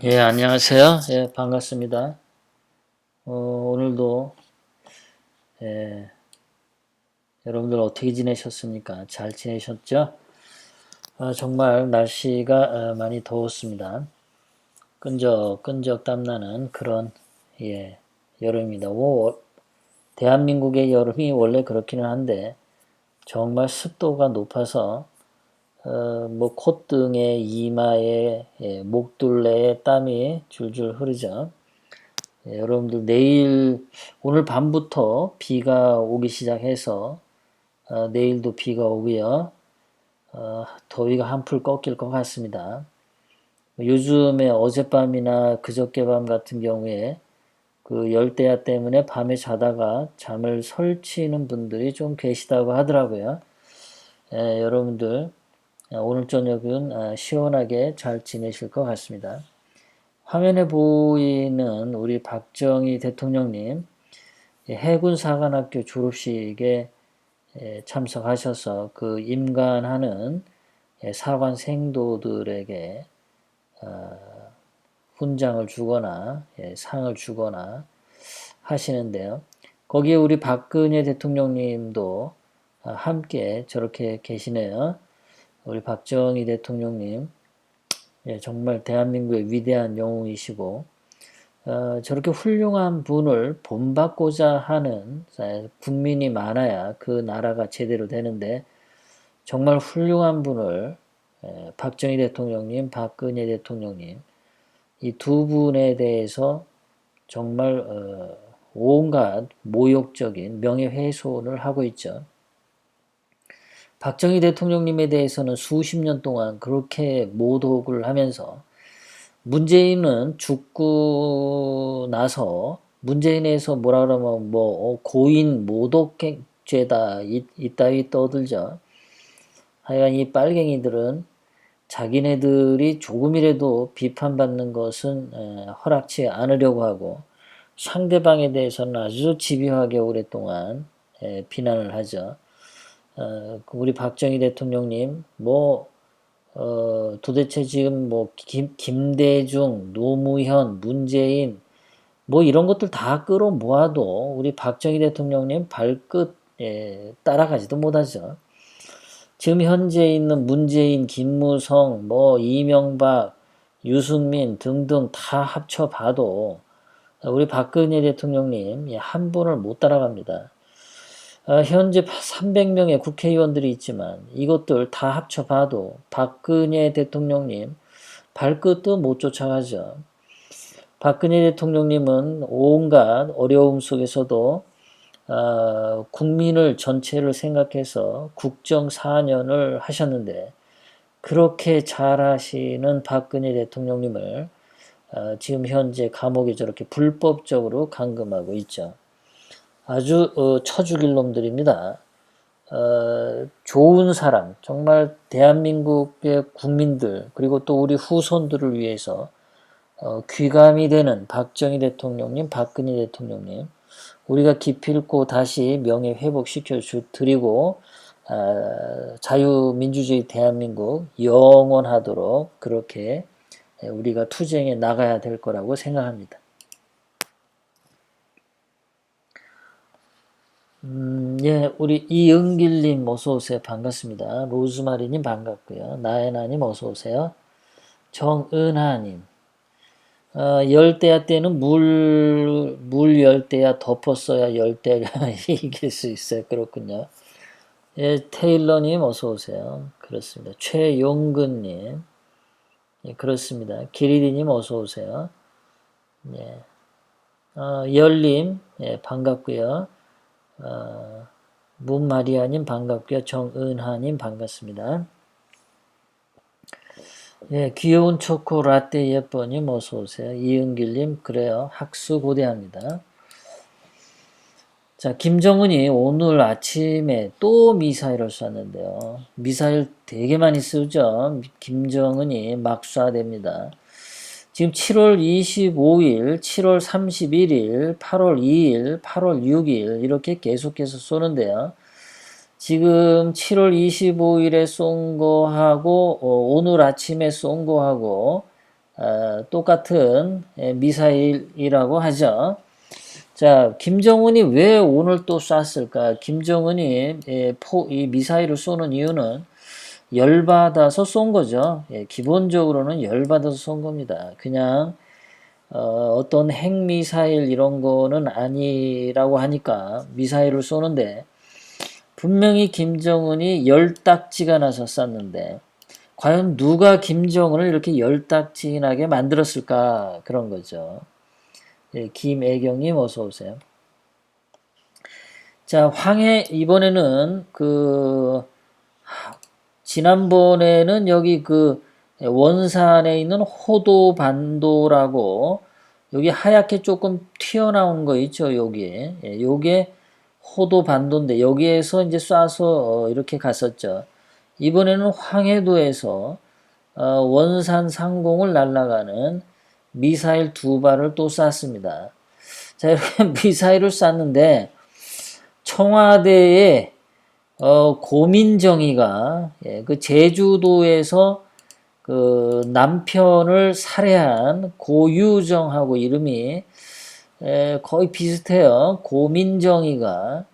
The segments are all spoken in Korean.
예, 안녕하세요. 예, 반갑습니다. 오늘도, 예, 여러분들 어떻게 지내셨습니까? 잘 지내셨죠? 정말 날씨가 많이 더웠습니다. 끈적끈적 땀나는 그런, 예, 여름입니다. 대한민국의 여름이 원래 그렇기는 한데, 정말 습도가 높아서, 뭐, 콧등에, 이마에, 예, 목둘레에 땀이 줄줄 흐르죠. 예, 여러분들 오늘 밤부터 비가 오기 시작해서 내일도 비가 오고요. 더위가 한풀 꺾일 것 같습니다. 요즘에 어젯밤이나 그저께 밤 같은 경우에 그 열대야 때문에 밤에 자다가 잠을 설치는 분들이 좀 계시다고 하더라고요. 여러분들 오늘 저녁은 시원하게 잘 지내실 것 같습니다. 화면에 보이는 우리 박정희 대통령님 해군사관학교 졸업식에 참석하셔서 그 임관하는 사관 생도들에게 훈장을 주거나 상을 주거나 하시는데요. 거기에 우리 박근혜 대통령님도 함께 저렇게 계시네요. 우리 박정희 대통령님 정말 대한민국의 위대한 영웅이시고 저렇게 훌륭한 분을 본받고자 하는 국민이 많아야 그 나라가 제대로 되는데 정말 훌륭한 분을 박정희 대통령님, 박근혜 대통령님 이 두 분에 대해서 정말 온갖 모욕적인 명예훼손을 하고 있죠. 박정희 대통령님에 대해서는 수십 년 동안 그렇게 모독을 하면서 문재인은 죽고 나서 문재인에서 뭐라 그러면 뭐 고인 모독죄다 이따위 떠들죠. 하여간 이 빨갱이들은 자기네들이 조금이라도 비판받는 것은 허락치 않으려고 하고 상대방에 대해서는 아주 집요하게 오랫동안 비난을 하죠. 우리 박정희 대통령님 도대체 지금 뭐 김대중, 노무현, 문재인 뭐 이런 것들 다 끌어모아도 우리 박정희 대통령님 발끝에 따라가지도 못하죠. 지금 현재 있는 문재인, 김무성, 뭐 이명박, 유승민 등등 다 합쳐봐도 우리 박근혜 대통령님 한 분을 못 따라갑니다. 현재 300명의 국회의원들이 있지만 이것들 다 합쳐봐도 박근혜 대통령님 발끝도 못 쫓아가죠. 박근혜 대통령님은 온갖 어려움 속에서도 국민을 전체를 생각해서 국정 4년을 하셨는데 그렇게 잘하시는 박근혜 대통령님을 지금 현재 감옥에 저렇게 불법적으로 감금하고 있죠. 아주 쳐 죽일 놈들입니다. 좋은 사람, 정말 대한민국의 국민들 그리고 또 우리 후손들을 위해서 귀감이 되는 박정희 대통령님, 박근혜 대통령님 우리가 기필코 다시 명예 회복시켜 드리고 자유민주주의 대한민국 영원하도록 그렇게 우리가 투쟁해 나가야 될 거라고 생각합니다. 예, 우리 이은길님 어서오세요. 반갑습니다. 로즈마리님 반갑고요. 나혜나님 어서오세요. 정은하님, 열대야 때는 물 열대야 덮었어야 열대가 이길 수 있어요. 그렇군요. 예, 테일러님 어서오세요. 그렇습니다. 최용근님, 예, 그렇습니다. 기리디님 어서오세요. 예, 열님, 예, 반갑고요. 문마리아님 반갑고요. 정은하님 반갑습니다. 예, 귀여운 초코 라떼 예뻐님 어서오세요. 이은길님 그래요. 학수고대합니다. 자, 김정은이 오늘 아침에 또 미사일을 쐈는데요. 미사일 되게 많이 쏘죠. 김정은이 막 쏴댑니다. 지금 7월 25일, 7월 31일, 8월 2일, 8월 6일 이렇게 계속해서 쏘는데요. 지금 7월 25일에 쏜 거하고 오늘 아침에 쏜 거하고 똑같은 미사일이라고 하죠. 자, 김정은이 왜 오늘 또 쐈을까? 김정은이 이 미사일을 쏘는 이유는 열받아서 쏜 거죠. 기본적으로는 열받아서 쏜 겁니다. 그냥 어떤 핵미사일 이런 거는 아니라고 하니까 미사일을 쏘는데 분명히 김정은이 열딱지가 나서 쐈는데 과연 누가 김정은을 이렇게 열딱지나게 만들었을까? 그런 거죠. 김애경님 어서 오세요. 자, 이번에는 지난번에는 여기 원산에 있는 호도반도라고 여기 하얗게 조금 튀어나온 거 있죠, 여기에. 요게 호도반도인데 여기에서 이제 쏴서 이렇게 갔었죠. 이번에는 황해도에서 원산 상공을 날아가는 미사일 2발을 또 쐈습니다. 자, 이렇게 미사일을 쐈는데 청와대에 고민정이가 그 제주도에서 그 남편을 살해한 고유정하고 이름이 거의 비슷해요. 고민정이가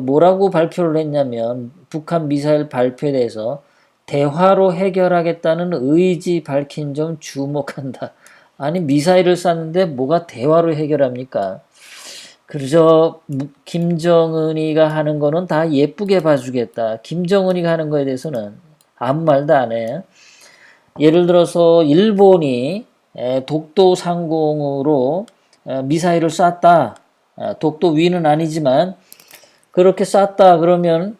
뭐라고 발표를 했냐면 북한 미사일 발표에 대해서 대화로 해결하겠다는 의지 밝힌 점 주목한다. 아니 미사일을 쐈는데 뭐가 대화로 해결합니까? 그래서 김정은이가 하는 거는 다 예쁘게 봐주겠다. 김정은이가 하는 거에 대해서는 아무 말도 안 해. 예를 들어서 일본이 독도 상공으로 미사일을 쐈다. 독도 위는 아니지만 그렇게 쐈다 그러면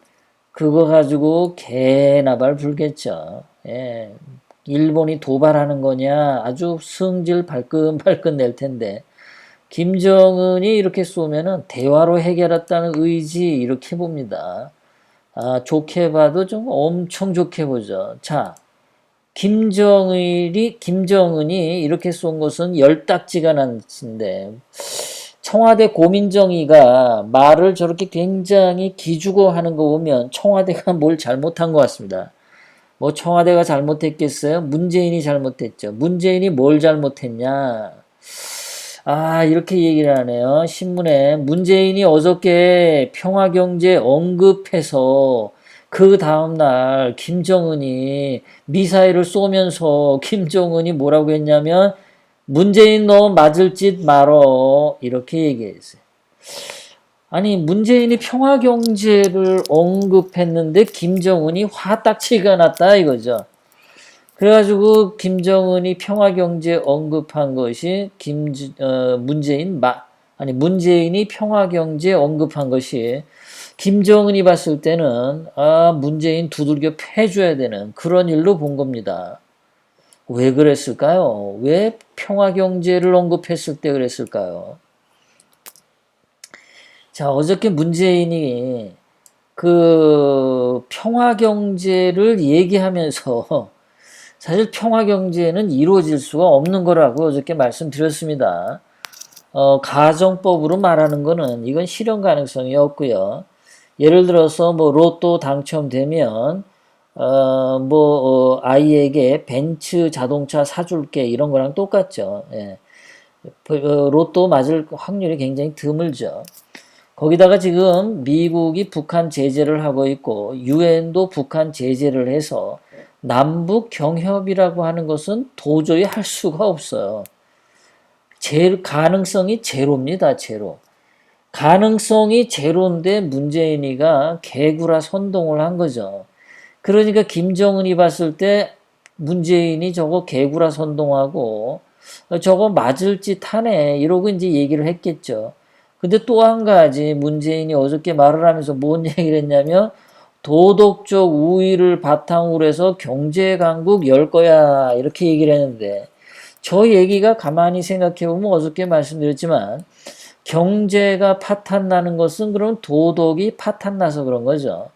그거 가지고 개나발 불겠죠. 일본이 도발하는 거냐 아주 성질 발끈발끈 낼 텐데 김정은이 이렇게 쏘면은 대화로 해결했다는 의지 이렇게 봅니다. 좋게 봐도 좀 엄청 좋게 보죠. 자, 김정은이 이렇게 쏜 것은 열딱지가 난데 청와대 고민정이가 말을 저렇게 굉장히 기죽어 하는 거 보면 청와대가 뭘 잘못한 것 같습니다. 뭐 청와대가 잘못했겠어요? 문재인이 잘못했죠. 문재인이 뭘 잘못했냐? 이렇게 얘기를 하네요. 신문에 문재인이 어저께 평화경제 언급해서 그 다음날 김정은이 미사일을 쏘면서 김정은이 뭐라고 했냐면 문재인 너 맞을 짓 말어 이렇게 얘기했어요. 아니 문재인이 평화경제를 언급했는데 김정은이 화딱지가 났다 이거죠. 그래가지고 김정은이 평화경제 언급한 것이 문재인이 평화경제 언급한 것이 김정은이 봤을 때는 문재인 두들겨 패줘야 되는 그런 일로 본 겁니다. 왜 그랬을까요? 왜 평화경제를 언급했을 때 그랬을까요? 자, 어저께 문재인이 평화경제를 얘기하면서 사실 평화경제는 이루어질 수가 없는 거라고 어저께 말씀드렸습니다. 가정법으로 말하는 거는 이건 실현 가능성이 없고요. 예를 들어서 뭐 로또 당첨되면 아이에게 벤츠 자동차 사줄게 이런 거랑 똑같죠. 로또 맞을 확률이 굉장히 드물죠. 거기다가 지금 미국이 북한 제재를 하고 있고 유엔도 북한 제재를 해서 남북 경협이라고 하는 것은 도저히 할 수가 없어요. 가능성이 제로입니다. 제로. 가능성이 제로인데 문재인이가 개구라 선동을 한 거죠. 그러니까 김정은이 봤을 때 문재인이 저거 개구라 선동하고 저거 맞을 짓 하네 이러고 이제 얘기를 했겠죠. 근데 또 한 가지 문재인이 어저께 말을 하면서 뭔 얘기를 했냐면 도덕적 우위를 바탕으로 해서 경제 강국 열 거야 이렇게 얘기를 했는데 저 얘기가 가만히 생각해 보면 어저께 말씀드렸지만 경제가 파탄나는 것은 그럼 도덕이 파탄나서 그런 거죠.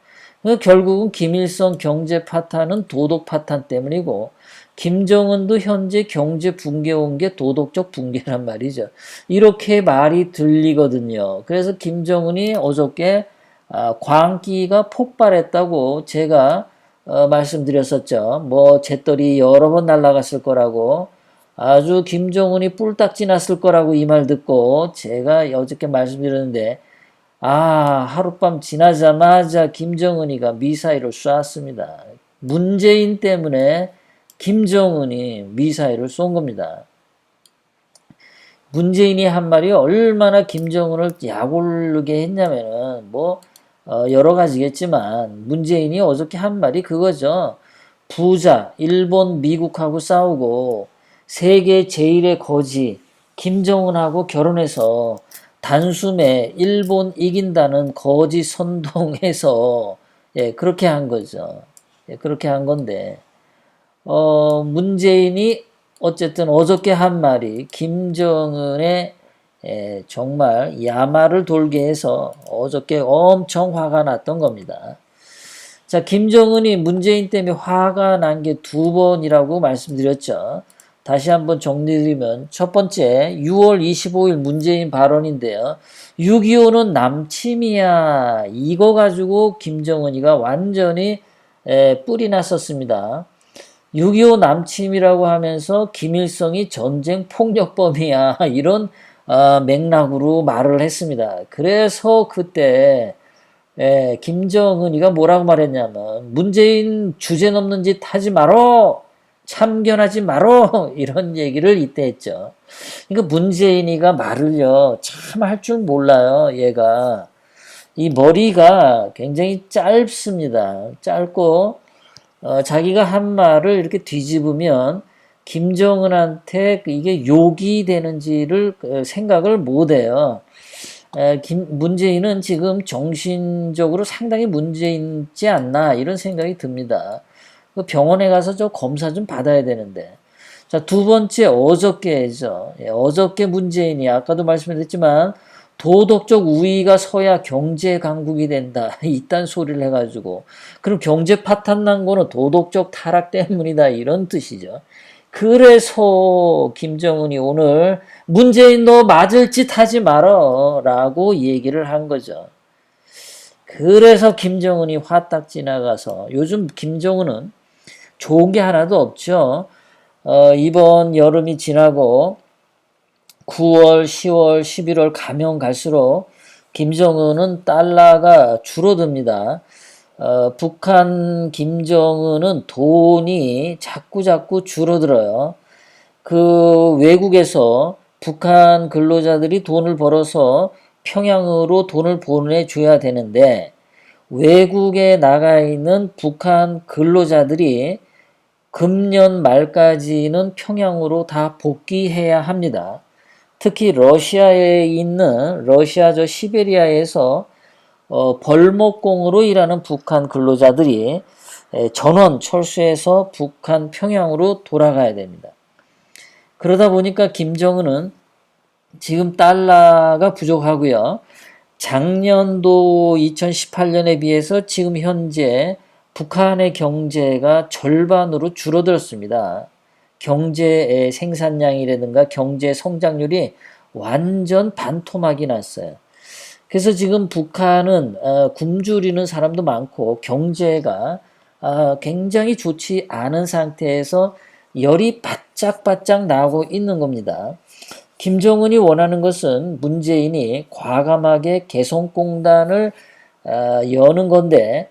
결국은 김일성 경제 파탄은 도덕 파탄 때문이고 김정은도 현재 경제 붕괴 온 게 도덕적 붕괴란 말이죠. 이렇게 말이 들리거든요. 그래서 김정은이 어저께 광기가 폭발했다고 제가 말씀드렸었죠. 뭐 잿더리 여러 번 날아갔을 거라고, 아주 김정은이 뿔딱지 났을 거라고 이 말 듣고 제가 어저께 말씀드렸는데, 하룻밤 지나자마자 김정은이가 미사일을 쐈습니다. 문재인 때문에 김정은이 미사일을 쏜 겁니다. 문재인이 한 말이 얼마나 김정은을 약올르게 했냐면은 여러 가지겠지만 문재인이 어저께 한 말이 그거죠. 부자 일본 미국하고 싸우고 세계 제일의 거지 김정은하고 결혼해서 단숨에 일본 이긴다는 거지 선동해서 그렇게 한 거죠. 그렇게 한 건데 문재인이 어쨌든 어저께 한 말이 김정은의 정말 야마를 돌게 해서 어저께 엄청 화가 났던 겁니다. 자, 김정은이 문재인 때문에 화가 난 게 두 번이라고 말씀드렸죠. 다시 한번 정리드리면 첫 번째 6월 25일 문재인 발언인데요. 6.25는 남침이야. 이거 가지고 김정은이가 완전히 뿔이 났었습니다. 6.25 남침이라고 하면서 김일성이 전쟁 폭력범이야. 이런 맥락으로 말을 했습니다. 그래서 그때 김정은이가 뭐라고 말했냐면 문재인 주제넘는 짓 하지 말어. 참견하지 말어. 이런 얘기를 이때 했죠. 그러니까 문재인이가 말을요. 참 할 줄 몰라요. 얘가. 이 머리가 굉장히 짧습니다. 짧고 자기가 한 말을 이렇게 뒤집으면 김정은한테 이게 욕이 되는지를 생각을 못해요. 문재인은 지금 정신적으로 상당히 문제 있지 않나 이런 생각이 듭니다. 병원에 가서 저 검사 좀 받아야 되는데. 자, 두 번째 어저께죠. 어저께 문재인이 아까도 말씀드렸지만 도덕적 우위가 서야 경제 강국이 된다. 이딴 소리를 해가지고. 그럼 경제 파탄 난 거는 도덕적 타락 때문이다. 이런 뜻이죠. 그래서 김정은이 오늘 문재인 너 맞을 짓 하지 말어. 라고 얘기를 한 거죠. 그래서 김정은이 화딱 지나가서 요즘 김정은은 좋은 게 하나도 없죠. 이번 여름이 지나고 9월, 10월, 11월 가면 갈수록 김정은은 달러가 줄어듭니다. 북한 김정은은 돈이 자꾸 줄어들어요. 그 외국에서 북한 근로자들이 돈을 벌어서 평양으로 돈을 보내줘야 되는데 외국에 나가 있는 북한 근로자들이 금년 말까지는 평양으로 다 복귀해야 합니다. 특히 러시아에 있는 러시아 저 시베리아에서 벌목공으로 일하는 북한 근로자들이 전원 철수해서 북한 평양으로 돌아가야 됩니다. 그러다 보니까 김정은은 지금 달러가 부족하고요. 작년도 2018년에 비해서 지금 현재 북한의 경제가 절반으로 줄어들었습니다. 경제 생산량이라든가 경제 성장률이 완전 반토막이 났어요. 그래서 지금 북한은 굶주리는 사람도 많고 경제가 굉장히 좋지 않은 상태에서 열이 바짝바짝 나고 있는 겁니다. 김정은이 원하는 것은 문재인이 과감하게 개성공단을 여는 건데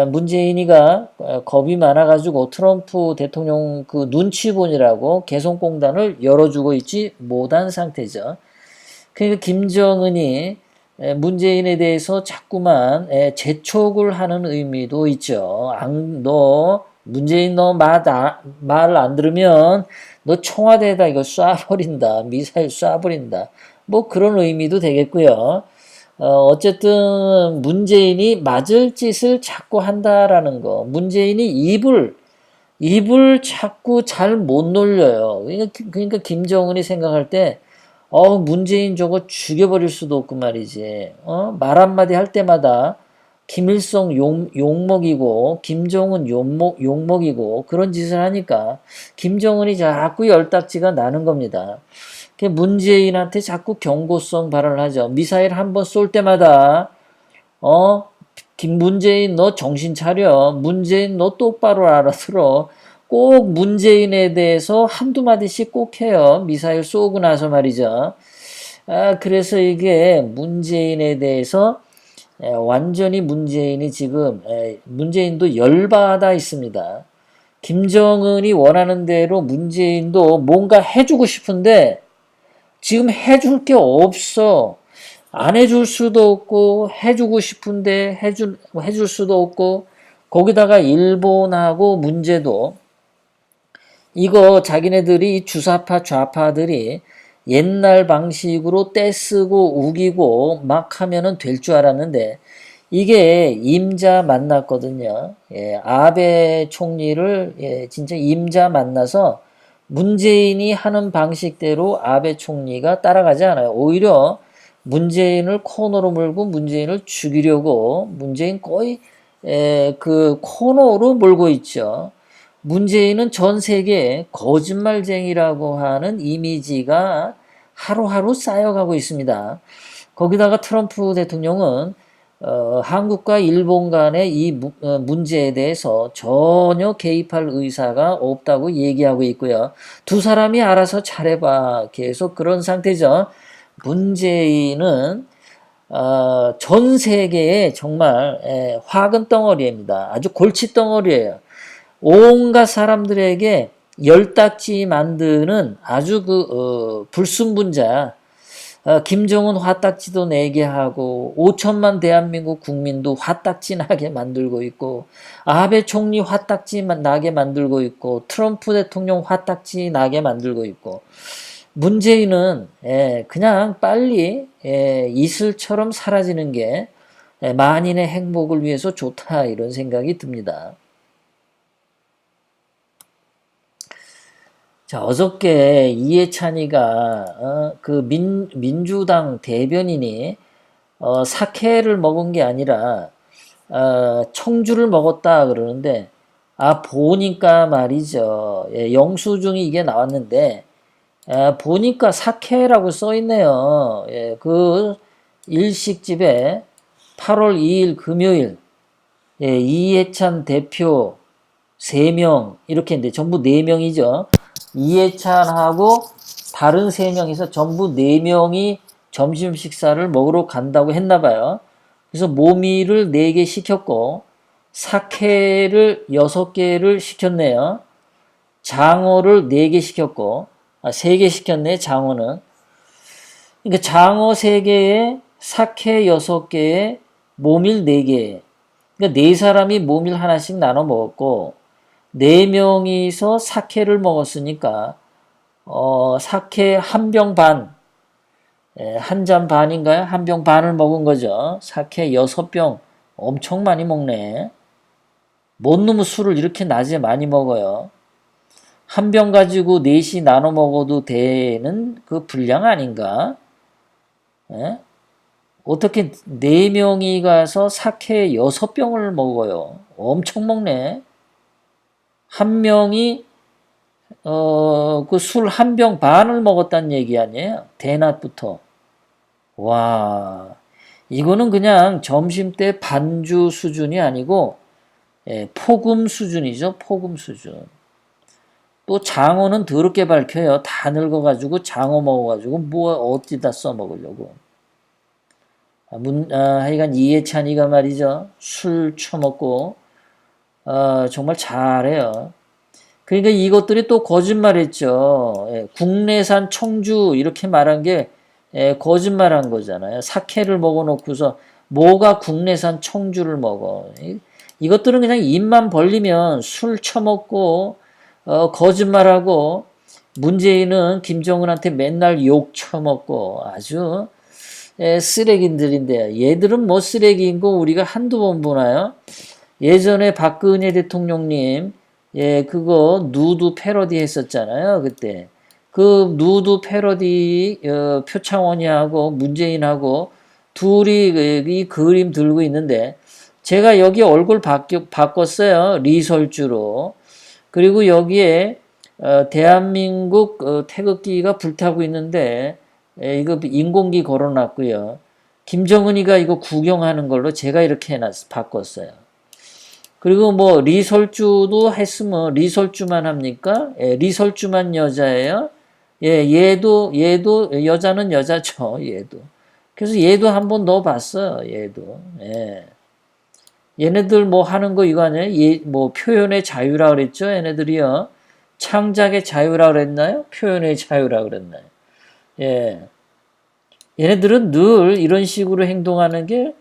문재인이가 겁이 많아가지고 트럼프 대통령 그 눈치본이라고 개성공단을 열어주고 있지 못한 상태죠. 그러니까 김정은이 문재인에 대해서 자꾸만 재촉을 하는 의미도 있죠. 문재인 너 말 안 들으면 너 청와대에다 이거 쏴버린다. 미사일 쏴버린다. 뭐 그런 의미도 되겠고요. 어쨌든 문재인이 맞을 짓을 자꾸 한다라는 거. 문재인이 입을 자꾸 잘 못 놀려요. 그러니까 김정은이 생각할 때 문재인 저거 죽여버릴 수도 없고 말이지. 말 한마디 할 때마다 김일성 욕먹이고 김정은 욕먹이고 그런 짓을 하니까 김정은이 자꾸 열딱지가 나는 겁니다. 문재인한테 자꾸 경고성 발언을 하죠. 미사일 한번 쏠 때마다 문재인 너 정신 차려. 문재인 너 똑바로 알아들어. 꼭 문재인에 대해서 한두 마디씩 꼭 해요. 미사일 쏘고 나서 말이죠. 그래서 이게 문재인에 대해서 완전히 문재인이 지금 문재인도 열받아 있습니다. 김정은이 원하는 대로 문재인도 뭔가 해주고 싶은데 지금 해줄 게 없어. 안 해줄 수도 없고 해주고 싶은데 해줄 수도 없고 거기다가 일본하고 문제도 이거 자기네들이 주사파 좌파들이 옛날 방식으로 떼쓰고 우기고 막 하면은 될 줄 알았는데 이게 임자 만났거든요. 아베 총리를 진짜 임자 만나서 문재인이 하는 방식대로 아베 총리가 따라가지 않아요. 오히려 문재인을 코너로 몰고 문재인을 죽이려고 문재인 거의 그 코너로 몰고 있죠. 문재인은 전 세계에 거짓말쟁이라고 하는 이미지가 하루하루 쌓여가고 있습니다. 거기다가 트럼프 대통령은 한국과 일본 간의 이 문제에 대해서 전혀 개입할 의사가 없다고 얘기하고 있고요. 두 사람이 알아서 잘해봐. 계속 그런 상태죠. 문재인은 전 세계에 정말 화근 덩어리입니다. 아주 골치 덩어리예요. 온갖 사람들에게 열딱지 만드는 아주 불순분자. 김정은 화딱지도 내게 하고 5천만 대한민국 국민도 화딱지 나게 만들고 있고 아베 총리 화딱지 나게 만들고 있고 트럼프 대통령 화딱지 나게 만들고 있고 문재인은 그냥 빨리 이슬처럼 사라지는 게 만인의 행복을 위해서 좋다 이런 생각이 듭니다. 자, 어저께 이해찬이가 그 민주당 대변인이 사케를 먹은 게 아니라 청주를 먹었다 그러는데 보니까 말이죠. 영수증이 이게 나왔는데 보니까 사케라고 써 있네요. 그 일식집에 8월 2일 금요일 이해찬 대표 3명 이렇게 했는데 전부 4명이죠. 이해찬하고 다른 3명이서 전부 4명이 점심 식사를 먹으러 간다고 했나 봐요. 그래서 모미를 4개 시켰고 사케를 6개를 시켰네요. 장어를 4개 시켰고 3개 시켰네 장어는. 그러니까 장어 3개에 사케 6개에 모밀 4개. 그러니까 4사람이 모밀 하나씩 나눠 먹었고 4명이서 사케를 먹었으니까 사케 한 병 반, 한 잔 반인가요? 한 병 반을 먹은 거죠. 사케 6병 엄청 많이 먹네. 뭔 놈의 술을 이렇게 낮에 많이 먹어요. 한 병 가지고 4시 나눠 먹어도 되는 그 분량 아닌가? 어떻게 4명이 가서 사케 6병을 먹어요. 엄청 먹네. 한 명이 그 술 한 병 반을 먹었다는 얘기 아니에요? 대낮부터. 와, 이거는 그냥 점심때 반주 수준이 아니고 폭음 수준이죠. 폭음 수준. 또 장어는 더럽게 밝혀요. 다 늙어가지고 장어 먹어가지고 뭐 어디다 써먹으려고. 하여간 이해찬이가 말이죠. 술 처먹고 정말 잘해요. 그러니까 이것들이 또 거짓말했죠. 국내산 청주 이렇게 말한 게 거짓말한 거잖아요. 사케를 먹어놓고서 뭐가 국내산 청주를 먹어. 이것들은 그냥 입만 벌리면 술 처먹고 거짓말하고 문재인은 김정은한테 맨날 욕 처먹고 아주 쓰레기들인데 얘들은 뭐 쓰레기인 거 우리가 한두 번 보나요? 예전에 박근혜 대통령님 그거 누드 패러디 했었잖아요. 그때 그 누드 패러디 표창원이하고 문재인하고 둘이 이 그림 들고 있는데 제가 여기 얼굴 바꿨어요. 리설주로. 그리고 여기에 대한민국 태극기가 불타고 있는데 이거 인공기 걸어놨고요. 김정은이가 이거 구경하는 걸로 제가 이렇게 바꿨어요. 그리고 뭐 리설주도 했으면 리설주만 합니까? 예, 리설주만 여자예요. 예, 얘도 여자는 여자죠. 얘도. 그래서 얘도 한번 넣어봤어요. 얘도. 예. 얘네들 뭐 하는 거 이거 아니에요? 뭐 표현의 자유라 그랬죠? 얘네들이요. 창작의 자유라 그랬나요? 표현의 자유라 그랬나요? 예. 얘네들은 늘 이런 식으로 행동하는 게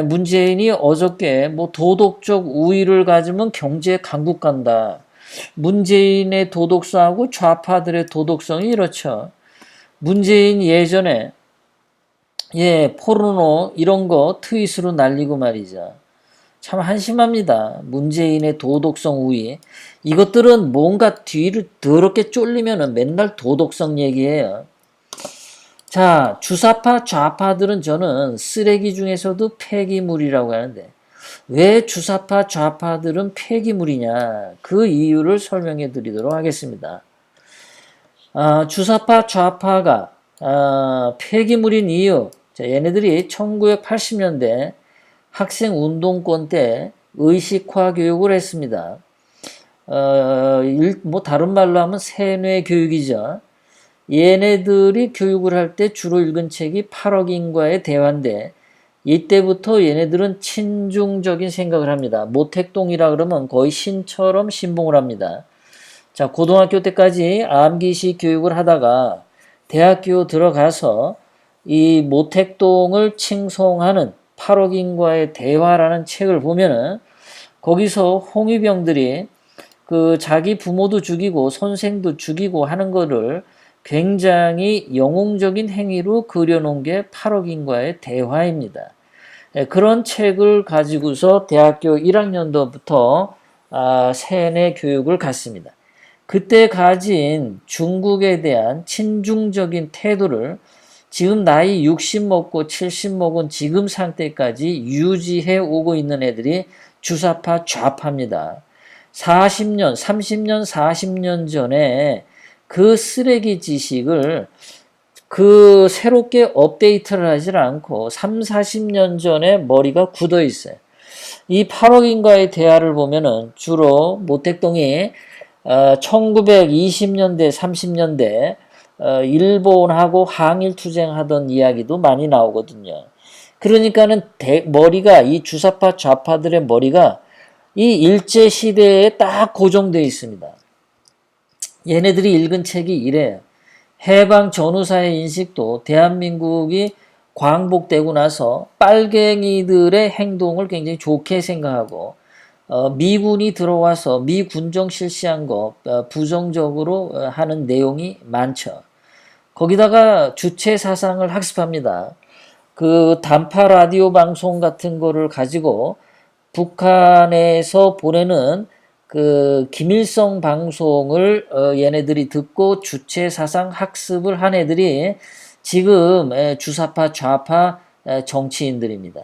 문재인이 어저께 뭐 도덕적 우위를 가지면 경제 강국 간다. 문재인의 도덕성하고 좌파들의 도덕성이 이렇죠. 문재인 예전에 포르노 이런 거 트윗으로 날리고 말이죠. 참 한심합니다. 문재인의 도덕성 우위. 이것들은 뭔가 뒤를 더럽게 쫄리면은 맨날 도덕성 얘기해요. 자, 주사파, 좌파들은 저는 쓰레기 중에서도 폐기물이라고 하는데 왜 주사파, 좌파들은 폐기물이냐? 그 이유를 설명해 드리도록 하겠습니다. 주사파, 좌파가 폐기물인 이유. 자, 얘네들이 1980년대 학생 운동권 때 의식화 교육을 했습니다. 뭐 다른 말로 하면 세뇌 교육이죠. 얘네들이 교육을 할 때 주로 읽은 책이 8억인과의 대화인데 이때부터 얘네들은 친중적인 생각을 합니다. 모택동이라 그러면 거의 신처럼 신봉을 합니다. 자, 고등학교 때까지 암기식 교육을 하다가 대학교 들어가서 이 모택동을 칭송하는 8억인과의 대화라는 책을 보면은 거기서 홍위병들이 그 자기 부모도 죽이고 선생도 죽이고 하는 거를 굉장히 영웅적인 행위로 그려놓은 게 8억인과의 대화입니다. 그런 책을 가지고서 대학교 1학년도부터 세뇌 교육을 갖습니다. 그때 가진 중국에 대한 친중적인 태도를 지금 나이 60 먹고 70 먹은 지금 상태까지 유지해 오고 있는 애들이 주사파 좌파입니다. 40년, 30년, 40년 전에 그 쓰레기 지식을 새롭게 업데이트를 하지 않고 3, 40년 전에 머리가 굳어 있어요. 이 8억인과의 대화를 보면은 주로 모택동이 1920년대, 30년대 일본하고 항일 투쟁하던 이야기도 많이 나오거든요. 그러니까는 머리가 이 주사파 좌파들의 머리가 이 일제 시대에 딱 고정되어 있습니다. 얘네들이 읽은 책이 이래요. 해방 전후사의 인식도 대한민국이 광복되고 나서 빨갱이들의 행동을 굉장히 좋게 생각하고 미군이 들어와서 미군정 실시한 거 부정적으로 하는 내용이 많죠. 거기다가 주체 사상을 학습합니다. 그 단파 라디오 방송 같은 거를 가지고 북한에서 보내는 그 김일성 방송을 얘네들이 듣고 주체 사상 학습을 한 애들이 지금 주사파 좌파 정치인들입니다.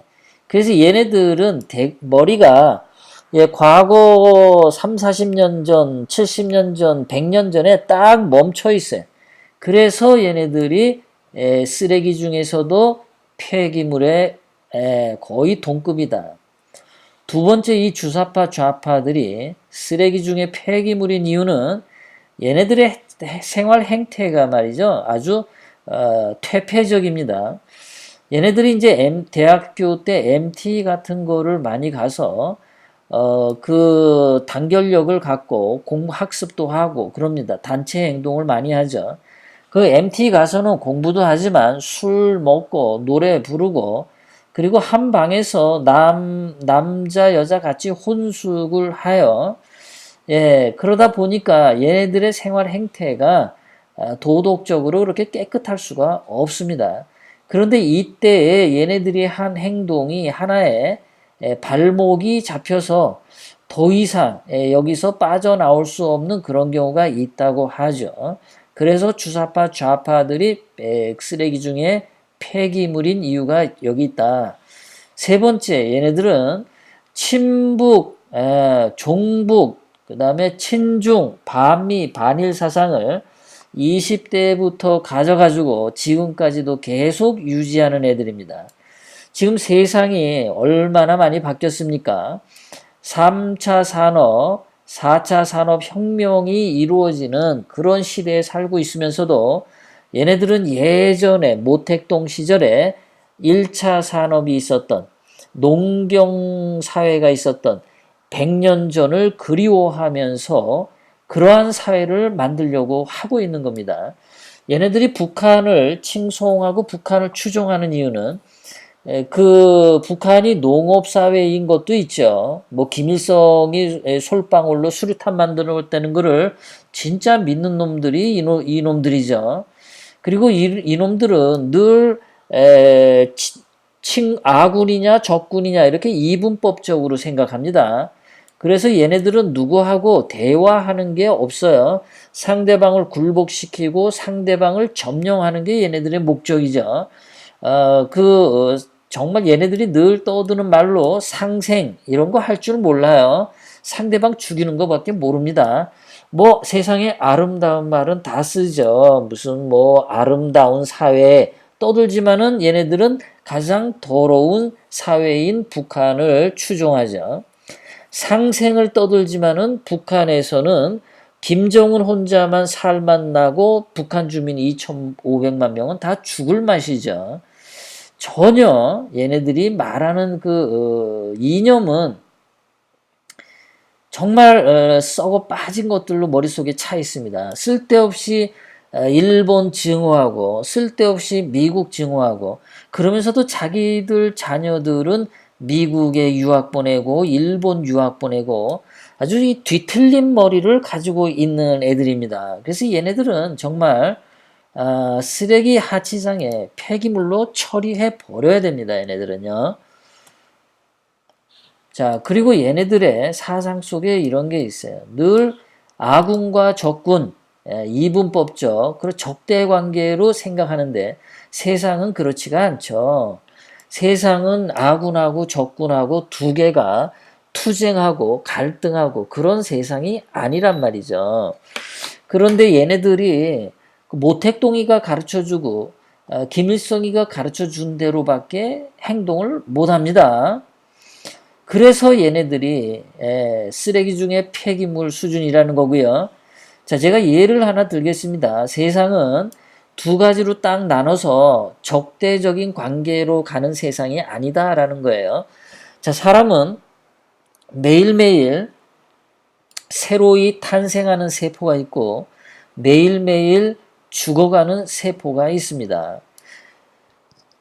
그래서 얘네들은 머리가 과거 3, 40년 전, 70년 전, 100년 전에 딱 멈춰 있어요. 그래서 얘네들이 쓰레기 중에서도 폐기물에 거의 동급이다. 두 번째, 이 주사파 좌파들이 쓰레기 중에 폐기물인 이유는 얘네들의 생활 행태가 말이죠. 아주 퇴폐적입니다. 얘네들이 이제 대학교 때 MT 같은 거를 많이 가서 그 단결력을 갖고 학습도 하고 그럽니다. 단체 행동을 많이 하죠. 그 MT 가서는 공부도 하지만 술 먹고 노래 부르고 그리고 한 방에서 남자 여자 같이 혼숙을 하여 그러다 보니까 얘네들의 생활 행태가 도덕적으로 그렇게 깨끗할 수가 없습니다. 그런데 이때에 얘네들이 한 행동이 하나의 발목이 잡혀서 더 이상 여기서 빠져나올 수 없는 그런 경우가 있다고 하죠. 그래서 주사파 좌파들이 쓰레기 중에 폐기물인 이유가 여기 있다. 세 번째, 얘네들은 친북, 종북, 그 다음에 친중, 반미, 반일 사상을 20대부터 가져가지고 지금까지도 계속 유지하는 애들입니다. 지금 세상이 얼마나 많이 바뀌었습니까? 3차 산업, 4차 산업혁명이 이루어지는 그런 시대에 살고 있으면서도 얘네들은 예전에 모택동 시절에 1차 산업이 있었던 농경 사회가 있었던 100년 전을 그리워하면서 그러한 사회를 만들려고 하고 있는 겁니다. 얘네들이 북한을 칭송하고 북한을 추종하는 이유는 그 북한이 농업사회인 것도 있죠. 뭐 김일성이 솔방울로 수류탄 만들었다는 거를 진짜 믿는 놈들이 이놈들이죠. 그리고 이놈들은 늘 아군이냐 적군이냐 이렇게 이분법적으로 생각합니다. 그래서 얘네들은 누구하고 대화하는 게 없어요. 상대방을 굴복시키고 상대방을 점령하는 게 얘네들의 목적이죠. 정말 얘네들이 늘 떠드는 말로 상생 이런 거 할 줄 몰라요. 상대방 죽이는 거밖에 모릅니다. 뭐 세상에 아름다운 말은 다 쓰죠. 무슨 뭐 아름다운 사회 떠들지만은 얘네들은 가장 더러운 사회인 북한을 추종하죠. 상생을 떠들지만은 북한에서는 김정은 혼자만 살만 나고 북한 주민 2,500만 명은 다 죽을 맛이죠. 전혀 얘네들이 말하는 이념은 정말 썩어 빠진 것들로 머릿속에 차 있습니다. 쓸데없이 일본 증오하고 쓸데없이 미국 증오하고 그러면서도 자기들 자녀들은 미국에 유학 보내고 일본 유학 보내고 아주 이 뒤틀린 머리를 가지고 있는 애들입니다. 그래서 얘네들은 정말 쓰레기 하치상에 폐기물로 처리해 버려야 됩니다. 얘네들은요. 자, 그리고 얘네들의 사상 속에 이런 게 있어요. 늘 아군과 적군, 이분법적, 그리고 적대 관계로 생각하는데 세상은 그렇지가 않죠. 세상은 아군하고 적군하고 두 개가 투쟁하고 갈등하고 그런 세상이 아니란 말이죠. 그런데 얘네들이 모택동이가 가르쳐주고 김일성이가 가르쳐준 대로밖에 행동을 못합니다. 그래서 얘네들이 쓰레기 중에 폐기물 수준이라는 거고요. 자, 제가 예를 하나 들겠습니다. 세상은 두 가지로 딱 나눠서 적대적인 관계로 가는 세상이 아니다라는 거예요. 자, 사람은 매일매일 새로이 탄생하는 세포가 있고 매일매일 죽어가는 세포가 있습니다.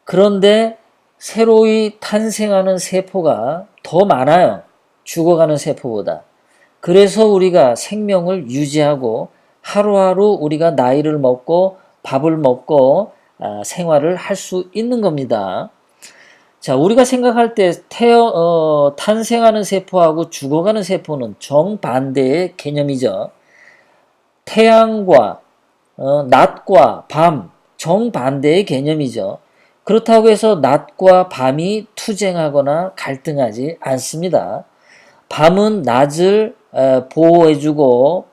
그런데 새로이 탄생하는 세포가 더 많아요. 죽어가는 세포보다. 그래서 우리가 생명을 유지하고 하루하루 우리가 나이를 먹고 밥을 먹고 생활을 할 수 있는 겁니다. 자, 우리가 생각할 때 탄생하는 세포하고 죽어가는 세포는 정반대의 개념이죠. 태양과 낮과 밤 정반대의 개념이죠. 그렇다고 해서 낮과 밤이 투쟁하거나 갈등하지 않습니다. 밤은 낮을 보호해주고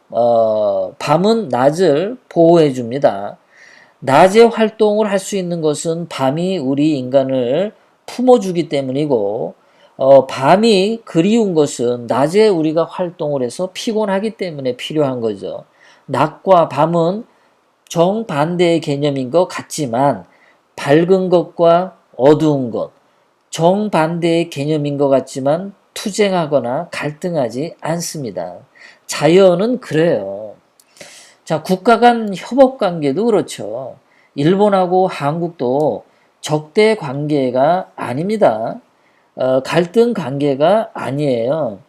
밤은 낮을 보호해줍니다. 낮에 활동을 할 수 있는 것은 밤이 우리 인간을 품어주기 때문이고 밤이 그리운 것은 낮에 우리가 활동을 해서 피곤하기 때문에 필요한 거죠. 낮과 밤은 정반대의 개념인 것 같지만 밝은 것과 어두운 것, 정반대의 개념인 것 같지만 투쟁하거나 갈등하지 않습니다. 자연은 그래요. 자, 국가 간 협업 관계도 그렇죠. 일본하고 한국도 적대 관계가 아닙니다. 갈등 관계가 아니에요.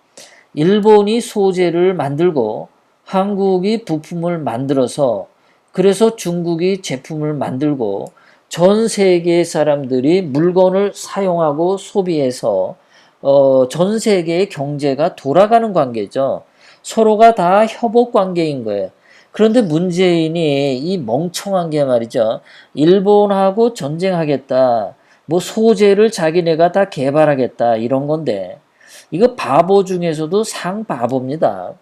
일본이 소재를 만들고 한국이 부품을 만들어서 그래서 중국이 제품을 만들고 전 세계 사람들이 물건을 사용하고 소비해서 전 세계의 경제가 돌아가는 관계죠. 서로가 다 협업 관계인 거예요. 그런데 문재인이 이 멍청한 게 말이죠. 일본하고 전쟁하겠다. 뭐 소재를 자기네가 다 개발하겠다. 이런 건데 이거 바보 중에서도 상바보입니다.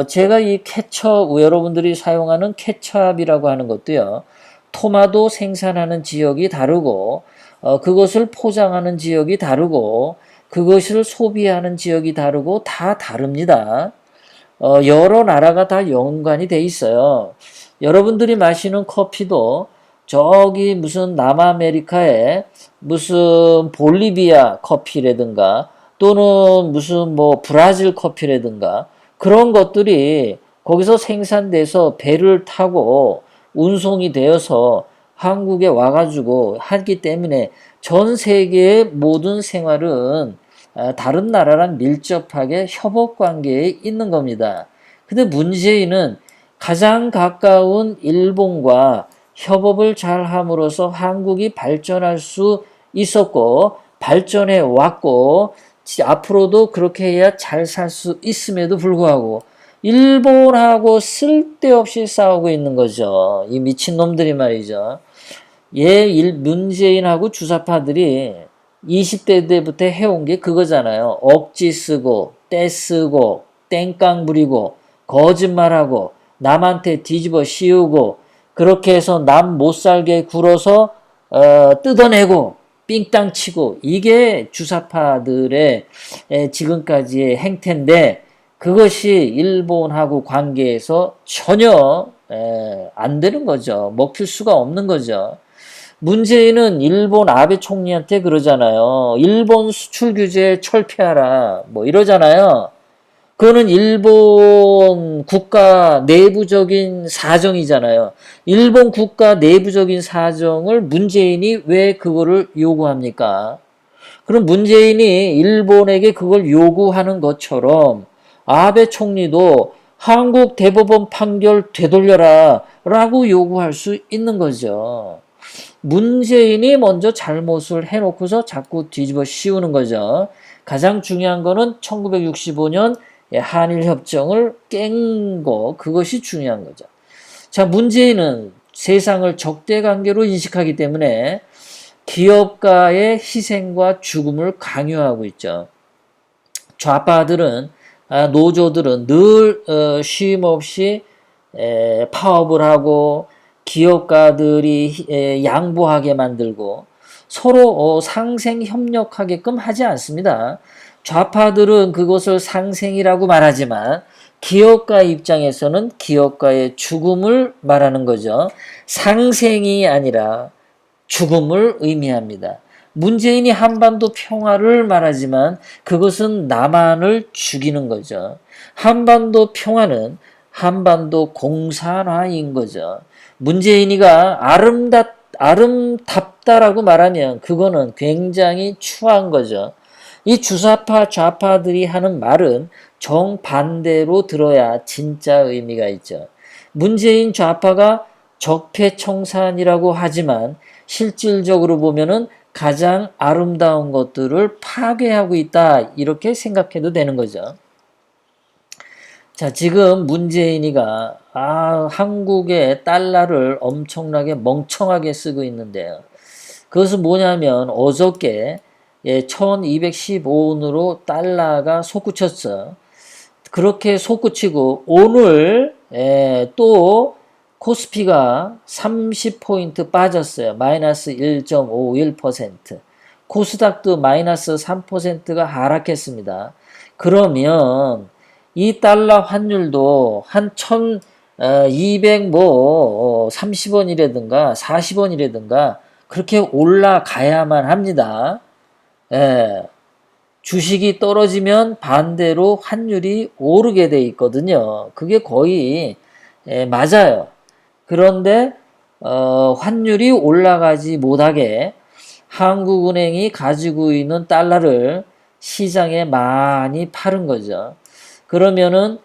제가 이 케첩, 여러분들이 사용하는 케첩이라고 하는 것도요. 토마토 생산하는 지역이 다르고 그것을 포장하는 지역이 다르고 그것을 소비하는 지역이 다르고 다 다릅니다. 여러 나라가 다 연관이 돼 있어요. 여러분들이 마시는 커피도 저기 무슨 남아메리카의 무슨 볼리비아 커피라든가 또는 무슨 뭐 브라질 커피라든가 그런 것들이 거기서 생산돼서 배를 타고 운송이 되어서 한국에 와가지고 하기 때문에 전 세계의 모든 생활은 다른 나라랑 밀접하게 협업 관계에 있는 겁니다. 근데 문재인은 가장 가까운 일본과 협업을 잘 함으로써 한국이 발전할 수 있었고 발전해 왔고 앞으로도 그렇게 해야 잘 살 수 있음에도 불구하고 일본하고 쓸데없이 싸우고 있는 거죠. 이 미친놈들이 말이죠. 문재인하고 주사파들이 20대 때부터 해온 게 그거잖아요. 억지 쓰고, 떼 쓰고, 땡깡 부리고, 거짓말하고, 남한테 뒤집어 씌우고, 그렇게 해서 남 못 살게 굴어서, 뜯어내고, 삥땅 치고, 이게 주사파들의 지금까지의 행태인데, 그것이 일본하고 관계에서 전혀 안 되는 거죠. 먹힐 수가 없는 거죠. 문재인은 일본 아베 총리한테 그러잖아요. 일본 수출 규제 철폐하라. 뭐 이러잖아요. 그거는 일본 국가 내부적인 사정이잖아요. 일본 국가 내부적인 사정을 문재인이 왜 그거를 요구합니까? 그럼 문재인이 일본에게 그걸 요구하는 것처럼 아베 총리도 한국 대법원 판결 되돌려라 라고 요구할 수 있는 거죠. 문재인이 먼저 잘못을 해놓고서 자꾸 뒤집어 씌우는 거죠. 가장 중요한 거는 1965년 한일협정을 깬 거, 그것이 중요한 거죠. 자, 문재인은 세상을 적대관계로 인식하기 때문에 기업가의 희생과 죽음을 강요하고 있죠. 좌파들은, 노조들은 늘 쉼 없이 파업을 하고 기업가들이 양보하게 만들고 서로 상생 협력하게끔 하지 않습니다. 좌파들은 그것을 상생이라고 말하지만 기업가 입장에서는 기업가의 죽음을 말하는 거죠. 상생이 아니라 죽음을 의미합니다. 문재인이 한반도 평화를 말하지만 그것은 남한을 죽이는 거죠. 한반도 평화는 한반도 공산화인 거죠. 문재인이가 아름답다라고 말하면 그거는 굉장히 추한 거죠. 이 주사파 좌파들이 하는 말은 정반대로 들어야 진짜 의미가 있죠. 문재인 좌파가 적폐청산이라고 하지만 실질적으로 보면은 가장 아름다운 것들을 파괴하고 있다 이렇게 생각해도 되는 거죠. 자, 지금 문재인이가 한국의 달러를 엄청나게 멍청하게 쓰고 있는데요. 그것은 뭐냐면 어저께 1215원으로 달러가 솟구쳤어. 그렇게 솟구치고 오늘 또 코스피가 30포인트 빠졌어요. 마이너스 1.51%. 코스닥도 마이너스 3%가 하락했습니다. 그러면 이 달러 환율도 한 1230원이라든가 40원이라든가 그렇게 올라가야만 합니다. 주식이 떨어지면 반대로 환율이 오르게 돼 있거든요. 그게 거의 맞아요. 그런데 환율이 올라가지 못하게 한국은행이 가지고 있는 달러를 시장에 많이 파는 거죠. 그러면은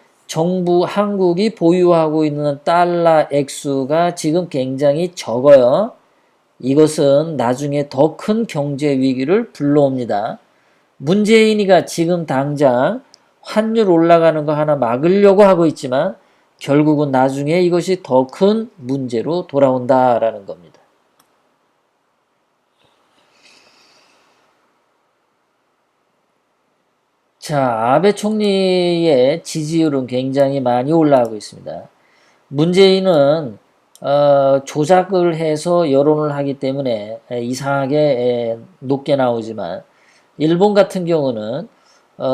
한국이 보유하고 있는 달러 액수가 지금 굉장히 적어요. 이것은 나중에 더 큰 경제 위기를 불러옵니다. 문재인이가 지금 당장 환율 올라가는 거 하나 막으려고 하고 있지만 결국은 나중에 이것이 더 큰 문제로 돌아온다라는 겁니다. 자, 아베 총리의 지지율은 굉장히 많이 올라가고 있습니다. 문재인은 조작을 해서 여론을 하기 때문에 이상하게 높게 나오지만 일본 같은 경우는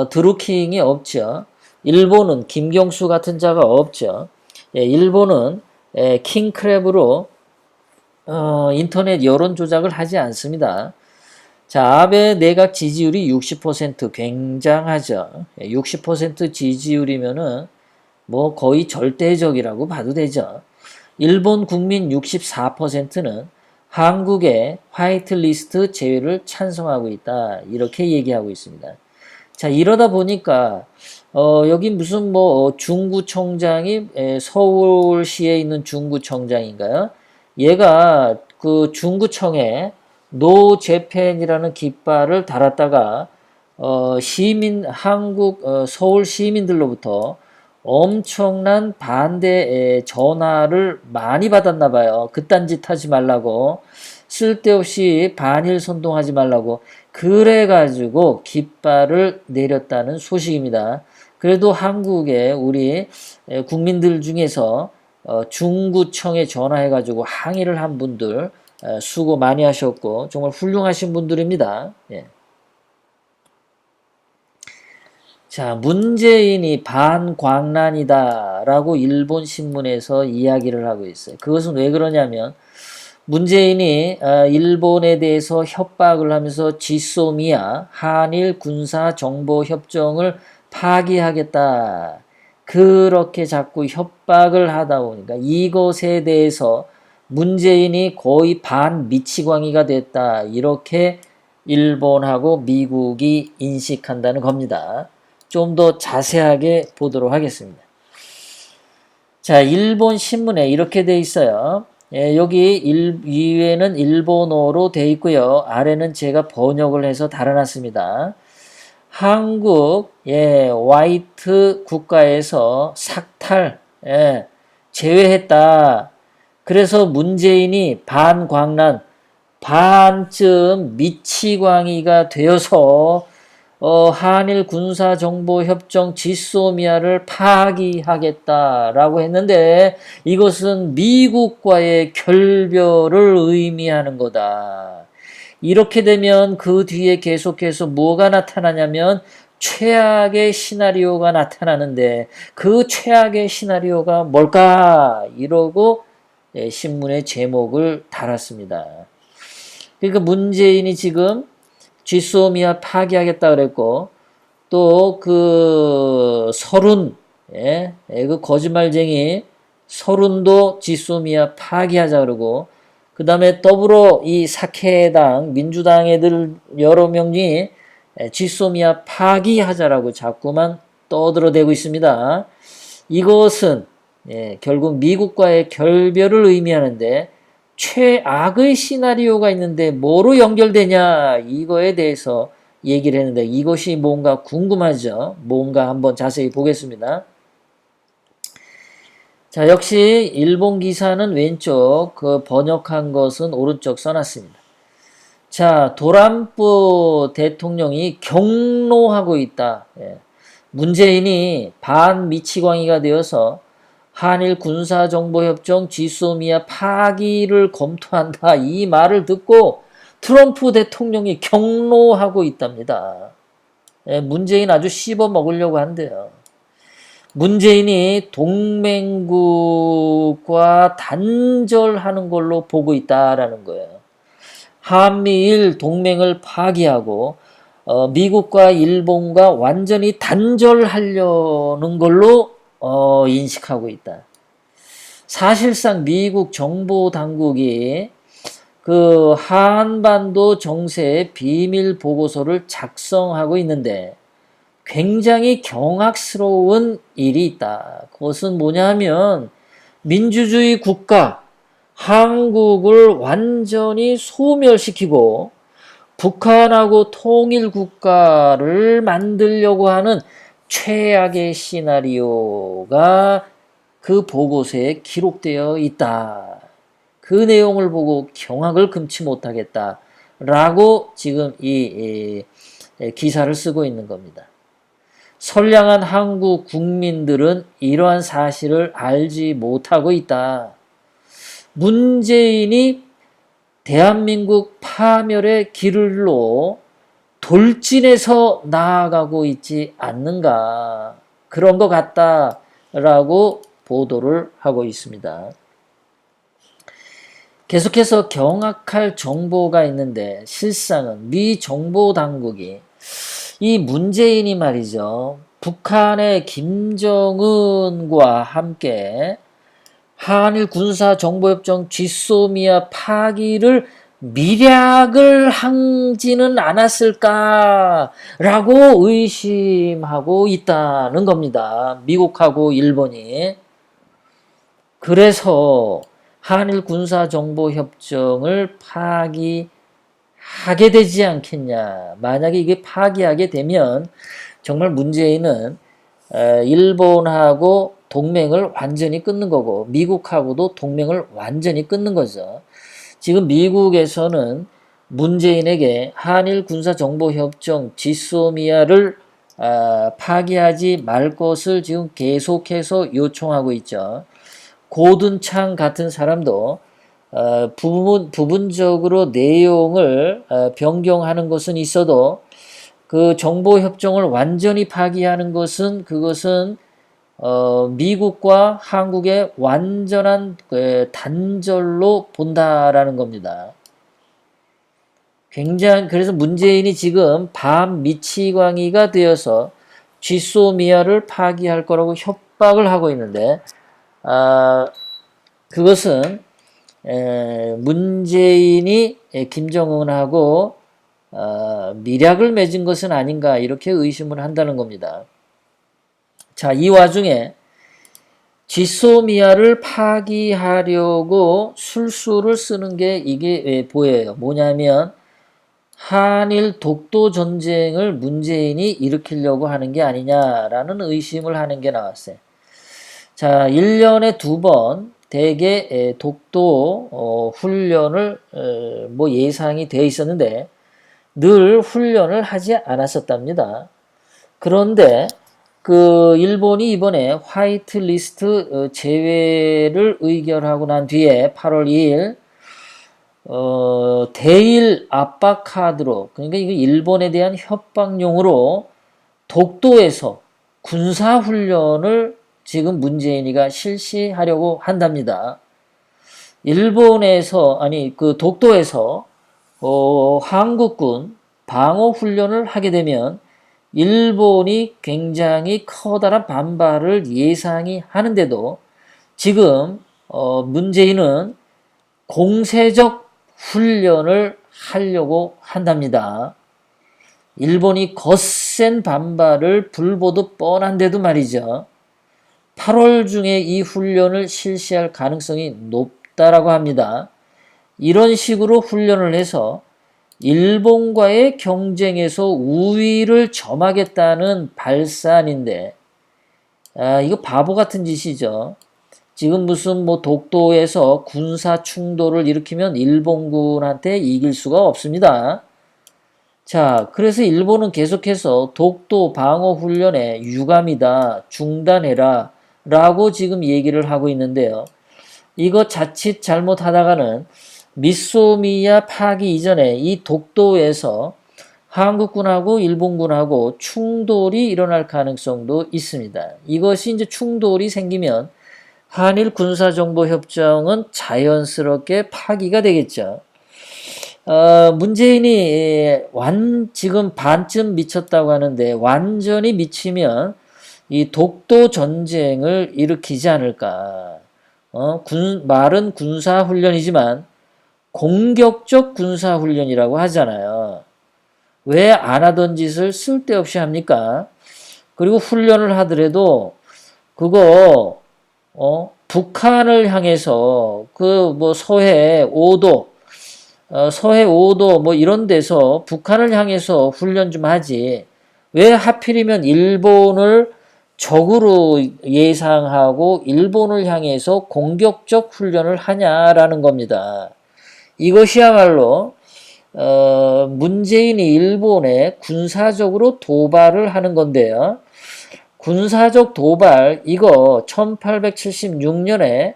드루킹이 없죠. 일본은 김경수 같은 자가 없죠. 일본은 킹크랩으로 인터넷 여론 조작을 하지 않습니다. 자, 아베 내각 지지율이 60% 굉장하죠. 60% 지지율이면은 뭐 거의 절대적이라고 봐도 되죠. 일본 국민 64%는 한국의 화이트리스트 제외를 찬성하고 있다. 이렇게 얘기하고 있습니다. 자, 이러다 보니까 여기 무슨 뭐 중구청장이 서울시에 있는 중구청장인가요? 얘가 그 중구청에 노 재팬이라는 깃발을 달았다가 한국 서울 시민들로부터 엄청난 반대 전화를 많이 받았나 봐요. 그딴 짓 하지 말라고. 쓸데없이 반일 선동하지 말라고. 그래가지고 깃발을 내렸다는 소식입니다. 그래도 한국의 우리 국민들 중에서 중구청에 전화해가지고 항의를 한 분들 수고 많이 하셨고 정말 훌륭하신 분들입니다. 예. 자, 문재인이 반광란이다 라고 일본 신문에서 이야기를 하고 있어요. 그것은 왜 그러냐면 문재인이 일본에 대해서 협박을 하면서 지소미아 한일 군사 정보 협정을 파기하겠다. 그렇게 자꾸 협박을 하다 보니까 이것에 대해서 문재인이 거의 반미치광이가 됐다. 이렇게 일본하고 미국이 인식한다는 겁니다. 좀 더 자세하게 보도록 하겠습니다. 자, 일본 신문에 이렇게 돼 있어요. 여기 위에는 일본어로 돼 있고요. 아래는 제가 번역을 해서 달아놨습니다. 한국 화이트 국가에서 삭탈 제외했다. 그래서 문재인이 반광란 반쯤 미치광이가 되어서 한일 군사정보협정 지소미아를 파기하겠다라고 했는데 이것은 미국과의 결별을 의미하는 거다. 이렇게 되면 그 뒤에 계속해서 뭐가 나타나냐면 최악의 시나리오가 나타나는데 그 최악의 시나리오가 뭘까? 이러고 신문의 제목을 달았습니다. 그러니까 문재인이 지금 지소미아 파기하겠다 그랬고 또 그 서른 그 거짓말쟁이 서른도 지소미아 파기하자 그러고 그 다음에 더불어 이 사케당 민주당 애들 여러 명이 지소미아 파기하자라고 자꾸만 떠들어대고 있습니다. 이것은 결국 미국과의 결별을 의미하는데 최악의 시나리오가 있는데 뭐로 연결되냐 이거에 대해서 얘기를 했는데 이것이 뭔가 궁금하죠. 뭔가 한번 자세히 보겠습니다. 자, 역시 일본 기사는 왼쪽 그 번역한 것은 오른쪽 써놨습니다. 자, 도란프 대통령이 경로하고 있다. 문재인이 반미치광이가 되어서 한일 군사정보협정 지소미아 파기를 검토한다. 이 말을 듣고 트럼프 대통령이 경로하고 있답니다. 문재인 아주 씹어 먹으려고 한대요. 문재인이 동맹국과 단절하는 걸로 보고 있다라는 거예요. 한미일 동맹을 파기하고 미국과 일본과 완전히 단절하려는 걸로 인식하고 있다. 사실상 미국 정보 당국이 그 한반도 정세의 비밀 보고서를 작성하고 있는데 굉장히 경악스러운 일이 있다. 그것은 뭐냐 하면 민주주의 국가 한국을 완전히 소멸시키고 북한하고 통일 국가를 만들려고 하는 최악의 시나리오가 그 보고서에 기록되어 있다. 그 내용을 보고 경악을 금치 못하겠다. 라고 지금 이 기사를 쓰고 있는 겁니다. 선량한 한국 국민들은 이러한 사실을 알지 못하고 있다. 문재인이 대한민국 파멸의 길로 돌진해서 나아가고 있지 않는가, 그런 것 같다라고 보도를 하고 있습니다. 계속해서 경악할 정보가 있는데, 실상은 미 정보 당국이 이 문재인이 말이죠, 북한의 김정은과 함께 한일 군사정보협정 지소미아 파기를 밀약을 하지는 않았을까라고 의심하고 있다는 겁니다. 미국하고 일본이. 그래서 한일 군사정보협정을 파기하게 되지 않겠냐. 만약에 이게 파기하게 되면 정말 문재인은 일본하고 동맹을 완전히 끊는 거고, 미국하고도 동맹을 완전히 끊는 거죠. 지금 미국에서는 문재인에게 한일 군사정보협정 지소미아를 파기하지 말 것을 지금 계속해서 요청하고 있죠. 고든창 같은 사람도 부분적으로 내용을 변경하는 것은 있어도 그 정보협정을 완전히 파기하는 것은, 그것은 미국과 한국의 완전한 단절로 본다라는 겁니다. 그래서 문재인이 지금 반미치광이가 되어서 지소미아를 파기할 거라고 협박을 하고 있는데, 그것은 문재인이 김정은하고 밀약을 맺은 것은 아닌가, 이렇게 의심을 한다는 겁니다. 자, 이 와중에 지소미아를 파기하려고 술수를 쓰는 게 이게 보여요. 뭐냐면 한일 독도 전쟁을 문재인이 일으키려고 하는 게 아니냐라는 의심을 하는 게 나왔어요. 자, 1년에 2번 대개 독도 훈련을 뭐 예상이 되어 있었는데 늘 훈련을 하지 않았었답니다. 그런데 그 일본이 이번에 화이트리스트 제외를 의결하고 난 뒤에 8월 2일 대일 압박 카드로, 그러니까 이거 일본에 대한 협박용으로 독도에서 군사훈련을 지금 문재인이가 실시하려고 한답니다. 일본에서, 그 독도에서 한국군 방어훈련을 하게 되면 일본이 굉장히 커다란 반발을 예상이 하는데도 지금 문재인은 공세적 훈련을 하려고 한답니다. 일본이 거센 반발을 불보듯 뻔한데도 말이죠. 8월 중에 이 훈련을 실시할 가능성이 높다라고 합니다. 이런 식으로 훈련을 해서 일본과의 경쟁에서 우위를 점하겠다는 발산인데, 이거 바보 같은 짓이죠. 지금 무슨 뭐 독도에서 군사 충돌을 일으키면 일본군한테 이길 수가 없습니다. 자, 그래서 일본은 계속해서 독도 방어 훈련에 유감이다, 중단해라 라고 지금 얘기를 하고 있는데요. 이거 자칫 잘못하다가는 미소미아 파기 이전에 이 독도에서 한국군하고 일본군하고 충돌이 일어날 가능성도 있습니다. 이것이 이제 충돌이 생기면 한일 군사정보협정은 자연스럽게 파기가 되겠죠. 문재인이 지금 반쯤 미쳤다고 하는데, 완전히 미치면 이 독도 전쟁을 일으키지 않을까. 말은 군사훈련이지만 공격적 군사훈련이라고 하잖아요. 왜 안 하던 짓을 쓸데없이 합니까? 그리고 훈련을 하더라도 그거 북한을 향해서 그 뭐 서해 5도 뭐 이런 데서 북한을 향해서 훈련 좀 하지, 왜 하필이면 일본을 적으로 예상하고 일본을 향해서 공격적 훈련을 하냐라는 겁니다. 이것이야말로 문재인이 일본에 군사적으로 도발을 하는 건데요. 군사적 도발, 이거 1876년에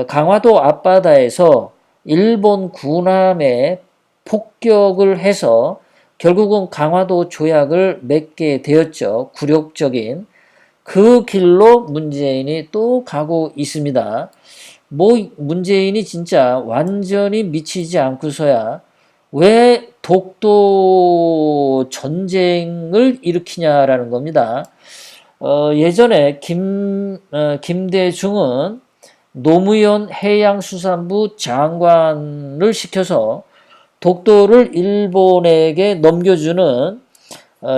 강화도 앞바다에서 일본 군함에 폭격을 해서 결국은 강화도 조약을 맺게 되었죠. 굴욕적인 그 길로 문재인이 또 가고 있습니다. 뭐 문재인이 진짜 완전히 미치지 않고서야 왜 독도 전쟁을 일으키냐라는 겁니다. 예전에 김대중은 노무현 해양수산부 장관을 시켜서 독도를 일본에게 넘겨주는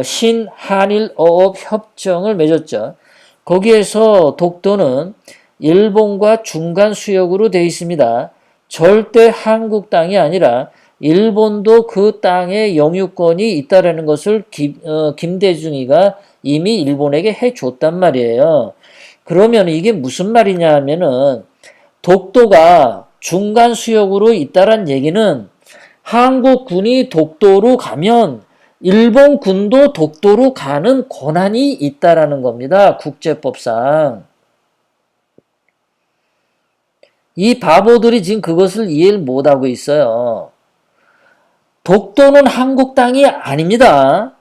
신한일어업협정을 맺었죠. 거기에서 독도는 일본과 중간 수역으로 되어 있습니다. 절대 한국 땅이 아니라 일본도 그 땅에 영유권이 있다라는 것을 김대중이가 이미 일본에게 해줬단 말이에요. 그러면 이게 무슨 말이냐 하면은 독도가 중간 수역으로 있다란 얘기는 한국군이 독도로 가면 일본군도 독도로 가는 권한이 있다라는 겁니다. 국제법상. 이 바보들이 지금 그것을 이해를 못하고 있어요. 독도는 한국 땅이 아닙니다.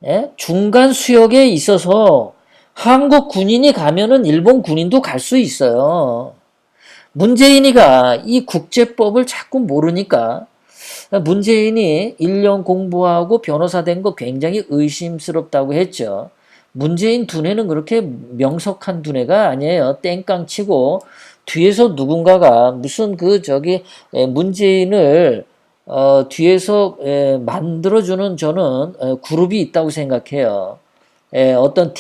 예? 중간 수역에 있어서 한국 군인이 가면은 일본 군인도 갈 수 있어요. 문재인이가 이 국제법을 자꾸 모르니까 문재인이 1년 공부하고 변호사 된 거 굉장히 의심스럽다고 했죠. 문재인 두뇌는 그렇게 명석한 두뇌가 아니에요. 땡깡 치고 뒤에서 누군가가 무슨 문재인을 뒤에서 만들어주는 저는 그룹이 있다고 생각해요. 어떤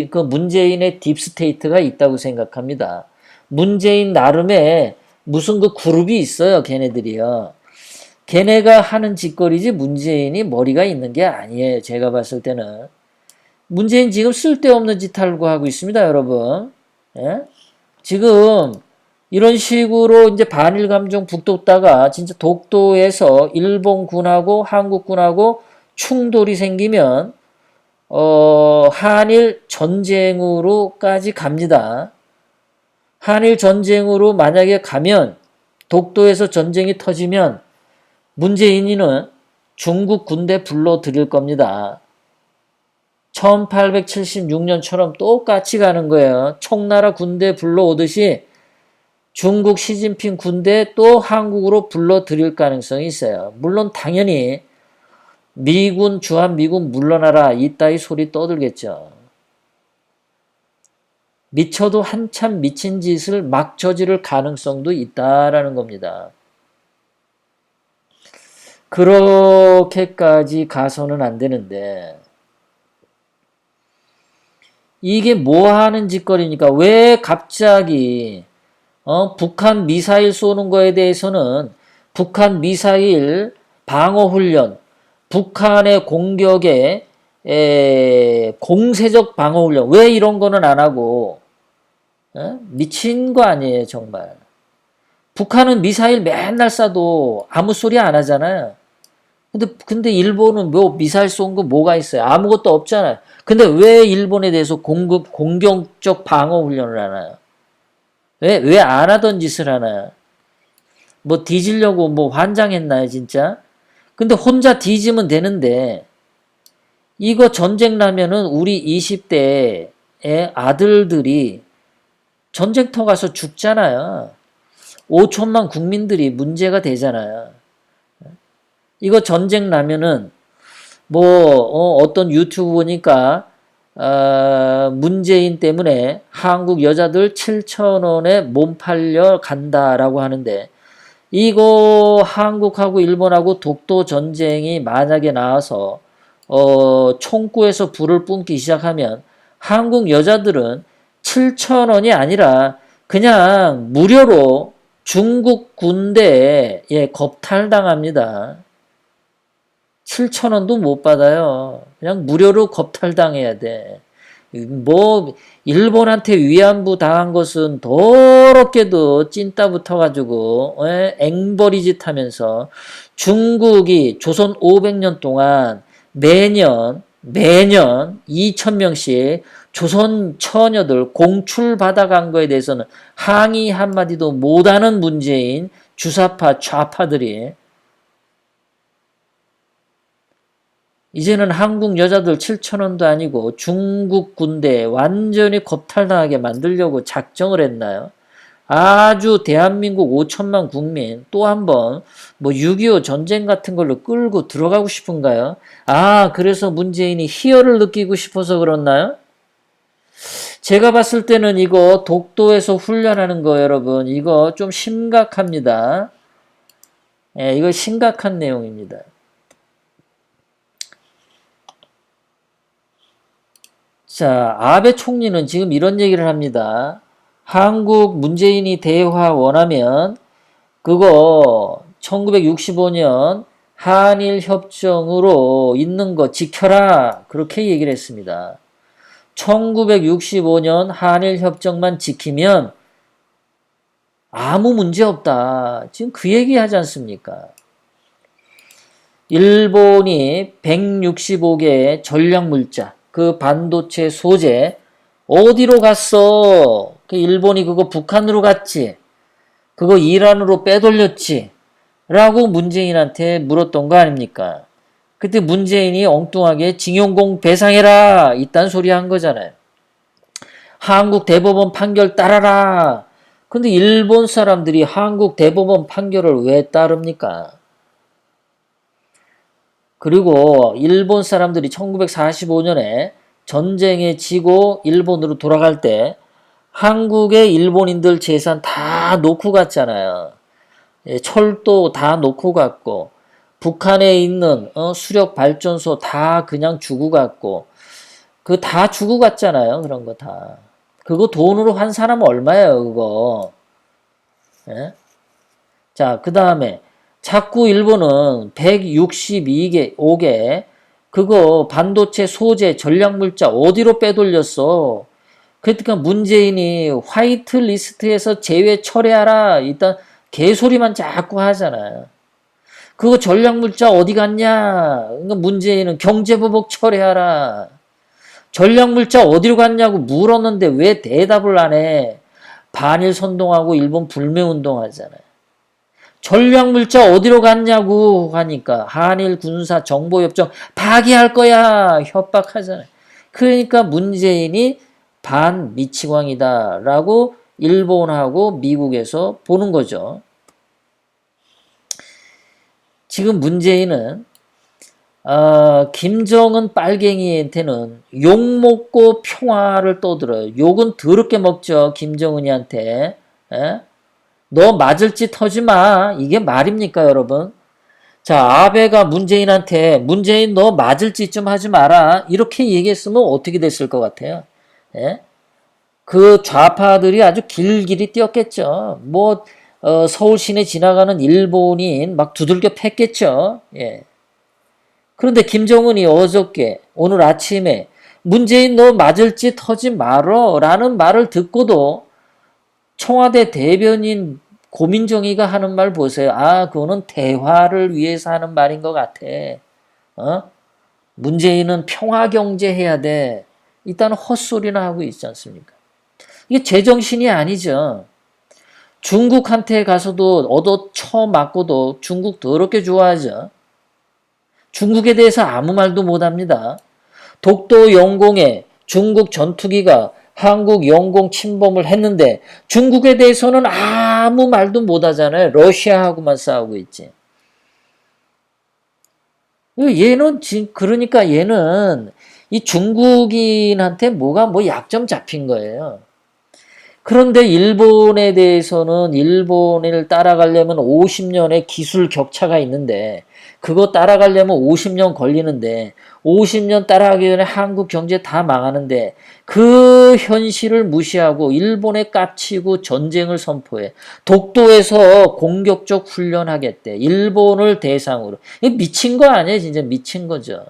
그 문재인의 딥스테이트가 있다고 생각합니다. 문재인 나름의 무슨 그 그룹이 있어요, 걔네들이요. 걔네가 하는 짓거리지 문재인이 머리가 있는 게 아니에요. 제가 봤을 때는. 문재인 지금 쓸데없는 짓 하고 있습니다, 여러분. 예? 지금 이런 식으로 이제 반일 감정 북돋다가 진짜 독도에서 일본군하고 한국군하고 충돌이 생기면 한일 전쟁으로까지 갑니다. 한일 전쟁으로 만약에 가면 독도에서 전쟁이 터지면 문재인이는 중국 군대 불러들일 겁니다. 1876년처럼 똑같이 가는 거예요. 총나라 군대 불러오듯이 중국 시진핑 군대 또 한국으로 불러들일 가능성이 있어요. 물론 당연히 미군, 주한미군 물러나라 이따위 소리 떠들겠죠. 미쳐도 한참 미친 짓을 막 저지를 가능성도 있다라는 겁니다. 그렇게까지 가서는 안 되는데 이게 뭐 하는 짓거리니까 왜 갑자기 북한 미사일 쏘는 거에 대해서는 북한 미사일 방어훈련, 북한의 공격에 공세적 방어훈련 왜 이런 거는 안 하고 미친 거 아니에요 정말. 북한은 미사일 맨날 쏴도 아무 소리 안 하잖아요. 근데 일본은 뭐 미사일 쏜 거 뭐가 있어요? 아무것도 없잖아요. 근데 왜 일본에 대해서 공격적 방어 훈련을 하나요? 왜 안 하던 짓을 하나요? 뭐 뒤지려고 뭐 환장했나요, 진짜? 근데 혼자 뒤지면 되는데 이거 전쟁 나면은 우리 20대의 아들들이 전쟁터 가서 죽잖아요. 5천만 국민들이 문제가 되잖아요. 이거 전쟁 나면은 뭐 어떤 유튜브 보니까 문재인 때문에 한국 여자들 7,000원에 몸 팔려 간다라고 하는데 이거 한국하고 일본하고 독도 전쟁이 만약에 나와서 총구에서 불을 뿜기 시작하면 한국 여자들은 7,000원이 아니라 그냥 무료로 중국 군대에 겁탈당합니다. 7,000원도 못 받아요. 그냥 무료로 겁탈당해야 돼. 뭐 일본한테 위안부 당한 것은 더럽게도 찐따 붙어가지고 앵벌이짓 하면서 중국이 조선 500년 동안 매년 2,000명씩 조선 처녀들 공출받아간 거에 대해서는 항의 한마디도 못하는 문재인 주사파 좌파들이 이제는 한국 여자들 7,000원도 아니고 중국 군대에 완전히 겁탈당하게 만들려고 작정을 했나요? 아주 대한민국 5천만 국민 또 한 번 뭐 6.25 전쟁 같은 걸로 끌고 들어가고 싶은가요? 아, 그래서 문재인이 희열을 느끼고 싶어서 그렇나요? 제가 봤을 때는 이거 독도에서 훈련하는 거 여러분 이거 좀 심각합니다. 예, 이거 심각한 내용입니다. 자, 아베 총리는 지금 이런 얘기를 합니다. 한국 문재인이 대화 원하면 그거 1965년 한일 협정으로 있는 거 지켜라. 그렇게 얘기를 했습니다. 1965년 한일 협정만 지키면 아무 문제 없다. 지금 그 얘기 하지 않습니까? 일본이 165개의 전략물자, 그 반도체 소재 어디로 갔어? 그 일본이 그거 북한으로 갔지. 그거 이란으로 빼돌렸지. 라고 문재인한테 물었던 거 아닙니까? 그때 문재인이 엉뚱하게 징용공 배상해라. 이딴 소리 한 거잖아요. 한국 대법원 판결 따라라. 근데 일본 사람들이 한국 대법원 판결을 왜 따릅니까? 그리고 일본 사람들이 1945년에 전쟁에 지고 일본으로 돌아갈 때 한국의 일본인들 재산 다 놓고 갔잖아요. 철도 다 놓고 갔고 북한에 있는 수력 발전소 다 그냥 주고 갔고 그 다 주고 갔잖아요. 그런 거 다. 그거 돈으로 환산하면 얼마예요, 그거. 예? 자, 그 다음에 자꾸 일본은 162개, 5개 그거 반도체 소재 전략물자 어디로 빼돌렸어? 그러니까 문재인이 화이트 리스트에서 제외 철회하라. 일단 개소리만 자꾸 하잖아요. 그거 전략물자 어디 갔냐? 그러니까 문재인은 경제보복 철회하라. 전략물자 어디로 갔냐고 물었는데 왜 대답을 안 해? 반일 선동하고 일본 불매운동 하잖아요. 전략물자 어디로 갔냐고 하니까 한일 군사 정보협정 파기할 거야 협박하잖아요. 그러니까 문재인이 반미치광이다라고 일본하고 미국에서 보는 거죠. 지금 문재인은 김정은 빨갱이한테는 욕먹고 평화를 떠들어요. 욕은 더럽게 먹죠. 김정은이한테. 에? 너 맞을 짓 하지 마. 이게 말입니까 여러분? 자, 아베가 문재인한테 문재인 너 맞을 짓 좀 하지 마라. 이렇게 얘기했으면 어떻게 됐을 것 같아요? 예? 그 좌파들이 아주 길길이 뛰었겠죠. 뭐 서울 시내 지나가는 일본인 막 두들겨 팼겠죠. 예. 그런데 김정은이 어저께 오늘 아침에 문재인 너 맞을 짓 하지 말어 라는 말을 듣고도 청와대 대변인 고민정이가 하는 말 보세요. 아, 그거는 대화를 위해서 하는 말인 것 같아. 문재인은 평화경제 해야 돼. 일단 헛소리나 하고 있지 않습니까? 이게 제정신이 아니죠. 중국한테 가서도 얻어 쳐맞고도 중국 더럽게 좋아하죠. 중국에 대해서 아무 말도 못합니다. 독도 영공에 중국 전투기가 한국 영공 침범을 했는데 중국에 대해서는 아무 말도 못하잖아요. 러시아하고만 싸우고 있지. 얘는 그러니까 얘는 이 중국인한테 뭐가 뭐 약점 잡힌 거예요. 그런데 일본에 대해서는 일본을 따라가려면 50년의 기술 격차가 있는데 그거 따라가려면 50년 걸리는데 50년 따라가기 전에 한국 경제 다 망하는데 그 현실을 무시하고 일본에 깝치고 전쟁을 선포해. 독도에서 공격적 훈련하겠대. 일본을 대상으로. 이게 미친 거 아니에요? 진짜 미친 거죠.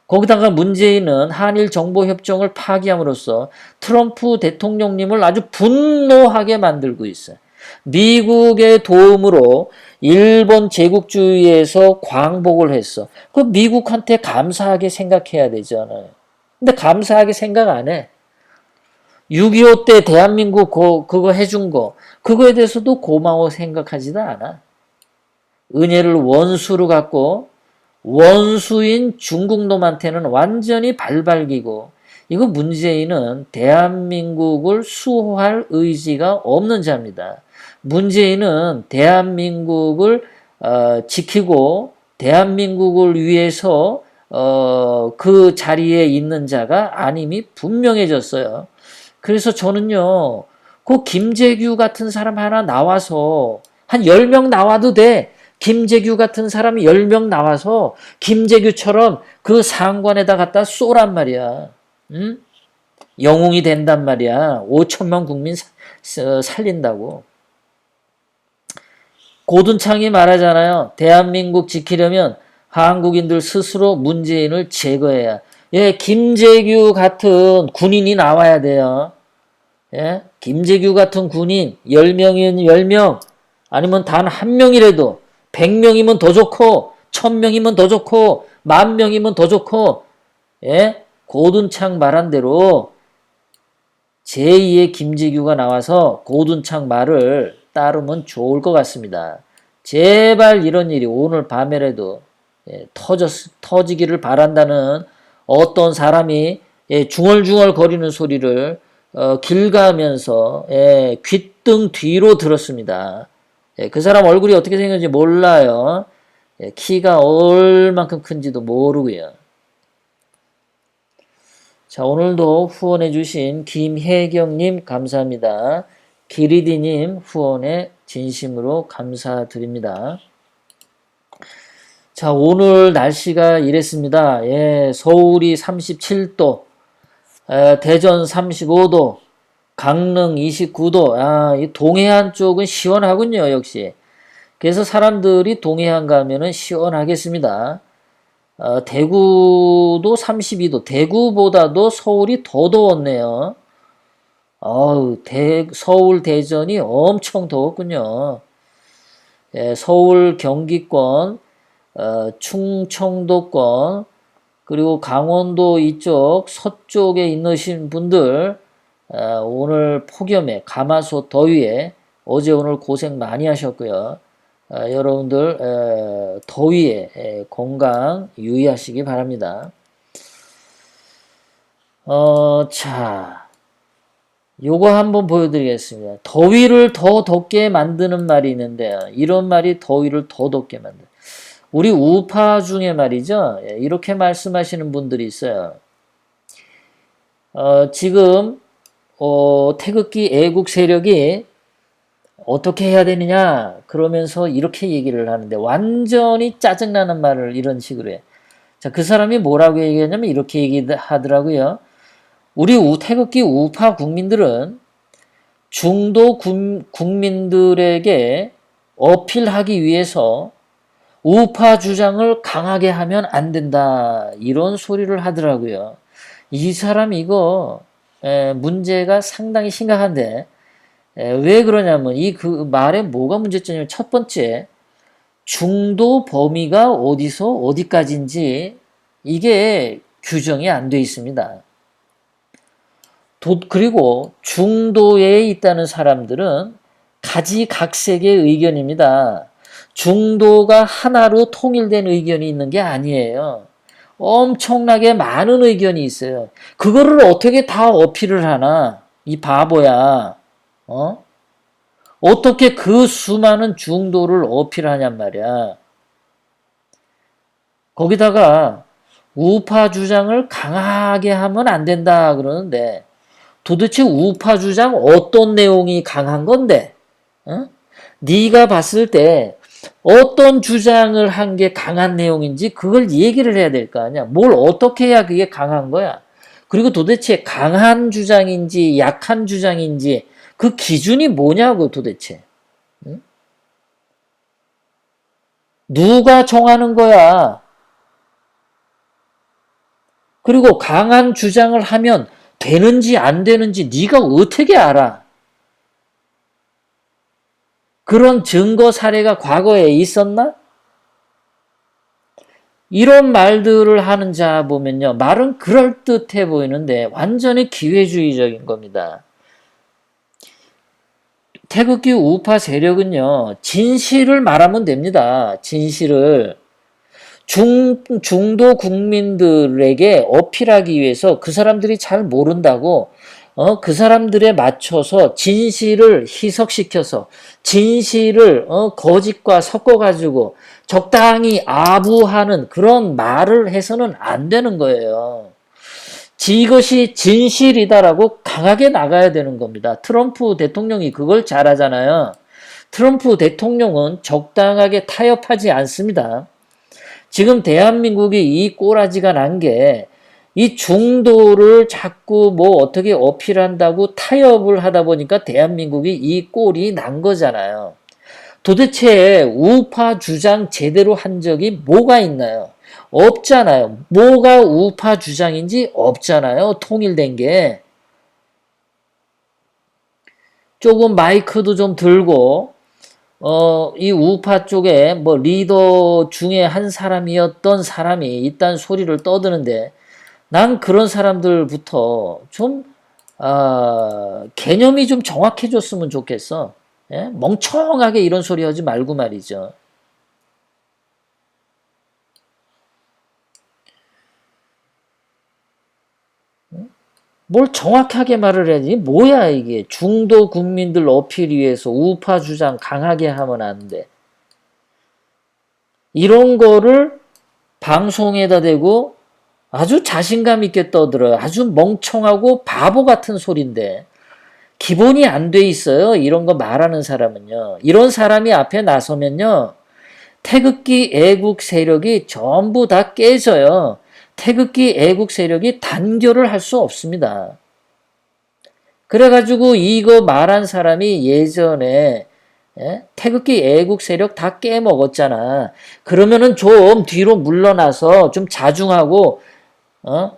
거기다가 문재인은 한일 정보협정을 파기함으로써 트럼프 대통령님을 아주 분노하게 만들고 있어요. 미국의 도움으로 일본 제국주의에서 광복을 했어. 그 미국한테 감사하게 생각해야 되잖아요. 근데 감사하게 생각 안 해. 6.25 때 대한민국 그거 해준 거, 그거에 대해서도 고마워 생각하지도 않아. 은혜를 원수로 갖고 원수인 중국놈한테는 완전히 발발기고, 이거 문재인은 대한민국을 수호할 의지가 없는 자입니다. 문재인은 대한민국을 지키고 대한민국을 위해서 그 자리에 있는 자가 아님이 분명해졌어요. 그래서 저는요, 그 김재규 같은 사람 하나 나와서 한 10명 나와도 돼. 김재규 같은 사람이 10명 나와서 김재규처럼 그 상관에다 갖다 쏘란 말이야. 응? 영웅이 된단 말이야. 5천만 국민 살린다고. 고든창이 말하잖아요. 대한민국 지키려면 한국인들 스스로 문재인을 제거해야. 예, 김재규 같은 군인이 나와야 돼요. 예? 김재규 같은 군인 10명이면 10명, 아니면 단 한 명이라도 100명이면 더 좋고 1000명이면 더 좋고 10,000명이면 더 좋고, 예? 고든창 말한 대로 제2의 김재규가 나와서 고든창 말을 따르면 좋을 것 같습니다. 제발 이런 일이 오늘 밤에라도 터지기를 바란다는 어떤 사람이 중얼중얼 거리는 소리를 길 가면서 귓등 뒤로 들었습니다. 그 사람 얼굴이 어떻게 생겼는지 몰라요. 키가 얼만큼 큰지도 모르고요. 자, 오늘도 후원해 주신 김혜경님 감사합니다. 기리디님 후원에 진심으로 감사드립니다. 자, 오늘 날씨가 이랬습니다. 서울이 37도, 대전 35도, 강릉 29도. 이 동해안 쪽은 시원하군요, 역시. 그래서 사람들이 동해안 가면은 시원하겠습니다. 대구도 32도, 대구보다도 서울이 더 더웠네요. 서울, 대전이 엄청 더웠군요. 서울, 경기권, 충청도권, 그리고 강원도 이쪽 서쪽에 있으신 분들, 오늘 폭염에, 가마솥 더위에 어제 오늘 고생 많이 하셨고요. 여러분들 더위에 건강 유의하시기 바랍니다. 자, 요거 한번 보여드리겠습니다. 더위를 더 덥게 만드는 말이 있는데요. 이런 말이 더위를 더 덥게 만든다. 우리 우파 중에 말이죠. 이렇게 말씀하시는 분들이 있어요. 지금 태극기 애국 세력이 어떻게 해야 되느냐 그러면서 이렇게 얘기를 하는데, 완전히 짜증나는 말을 이런 식으로 해. 자, 그 사람이 뭐라고 얘기하냐면 이렇게 얘기하더라고요. 우리 태극기 우파 국민들은 중도 국민들에게 어필하기 위해서 우파 주장을 강하게 하면 안 된다, 이런 소리를 하더라고요. 이 사람 이거 문제가 상당히 심각한데, 왜 그러냐면 그 말에 뭐가 문제점이냐면, 첫 번째, 중도 범위가 어디서 어디까지인지 이게 규정이 안 돼 있습니다. 그리고 중도에 있다는 사람들은 가지각색의 의견입니다. 중도가 하나로 통일된 의견이 있는 게 아니에요. 엄청나게 많은 의견이 있어요. 그거를 어떻게 다 어필을 하나? 이 바보야. 어떻게 그 수많은 중도를 어필하냔 말이야. 거기다가 우파 주장을 강하게 하면 안 된다 그러는데, 도대체 우파 주장 어떤 내용이 강한 건데? 네가 봤을 때 어떤 주장을 한 게 강한 내용인지 그걸 얘기를 해야 될 거 아니야. 뭘 어떻게 해야 그게 강한 거야. 그리고 도대체 강한 주장인지 약한 주장인지 그 기준이 뭐냐고 도대체. 응? 누가 정하는 거야. 그리고 강한 주장을 하면 되는지 안 되는지 네가 어떻게 알아. 그런 증거 사례가 과거에 있었나? 이런 말들을 하는 자 보면요. 말은 그럴듯해 보이는데 완전히 기회주의적인 겁니다. 태극기 우파 세력은요. 진실을 말하면 됩니다. 진실을. 중도 국민들에게 어필하기 위해서 그 사람들이 잘 모른다고 그 사람들에 맞춰서 진실을 희석시켜서 진실을 거짓과 섞어가지고 적당히 아부하는 그런 말을 해서는 안 되는 거예요. 이것이 진실이다라고 강하게 나가야 되는 겁니다. 트럼프 대통령이 그걸 잘하잖아요. 트럼프 대통령은 적당하게 타협하지 않습니다. 지금 대한민국이 이 꼬라지가 난 게 이 중도를 자꾸 뭐 어떻게 어필한다고 타협을 하다 보니까 대한민국이 이 꼴이 난 거잖아요. 도대체 우파 주장 제대로 한 적이 뭐가 있나요? 없잖아요. 뭐가 우파 주장인지 없잖아요. 통일된 게. 조금 마이크도 좀 들고 이 우파 쪽에 뭐 리더 중에 한 사람이었던 사람이 이딴 소리를 떠드는데 난 그런 사람들부터 좀 개념이 좀 정확해졌으면 좋겠어. 예? 멍청하게 이런 소리 하지 말고 말이죠. 뭘 정확하게 말을 해야지. 뭐야 이게. 중도 국민들 어필 위해서 우파 주장 강하게 하면 안 돼. 이런 거를 방송에다 대고 아주 자신감 있게 떠들어요. 아주 멍청하고 바보 같은 소리인데 기본이 안 돼 있어요. 이런 거 말하는 사람은요. 이런 사람이 앞에 나서면요. 태극기 애국 세력이 전부 다 깨져요. 태극기 애국 세력이 단결을 할 수 없습니다. 그래가지고 이거 말한 사람이 예전에 태극기 애국 세력 다 깨먹었잖아. 그러면은 좀 뒤로 물러나서 좀 자중하고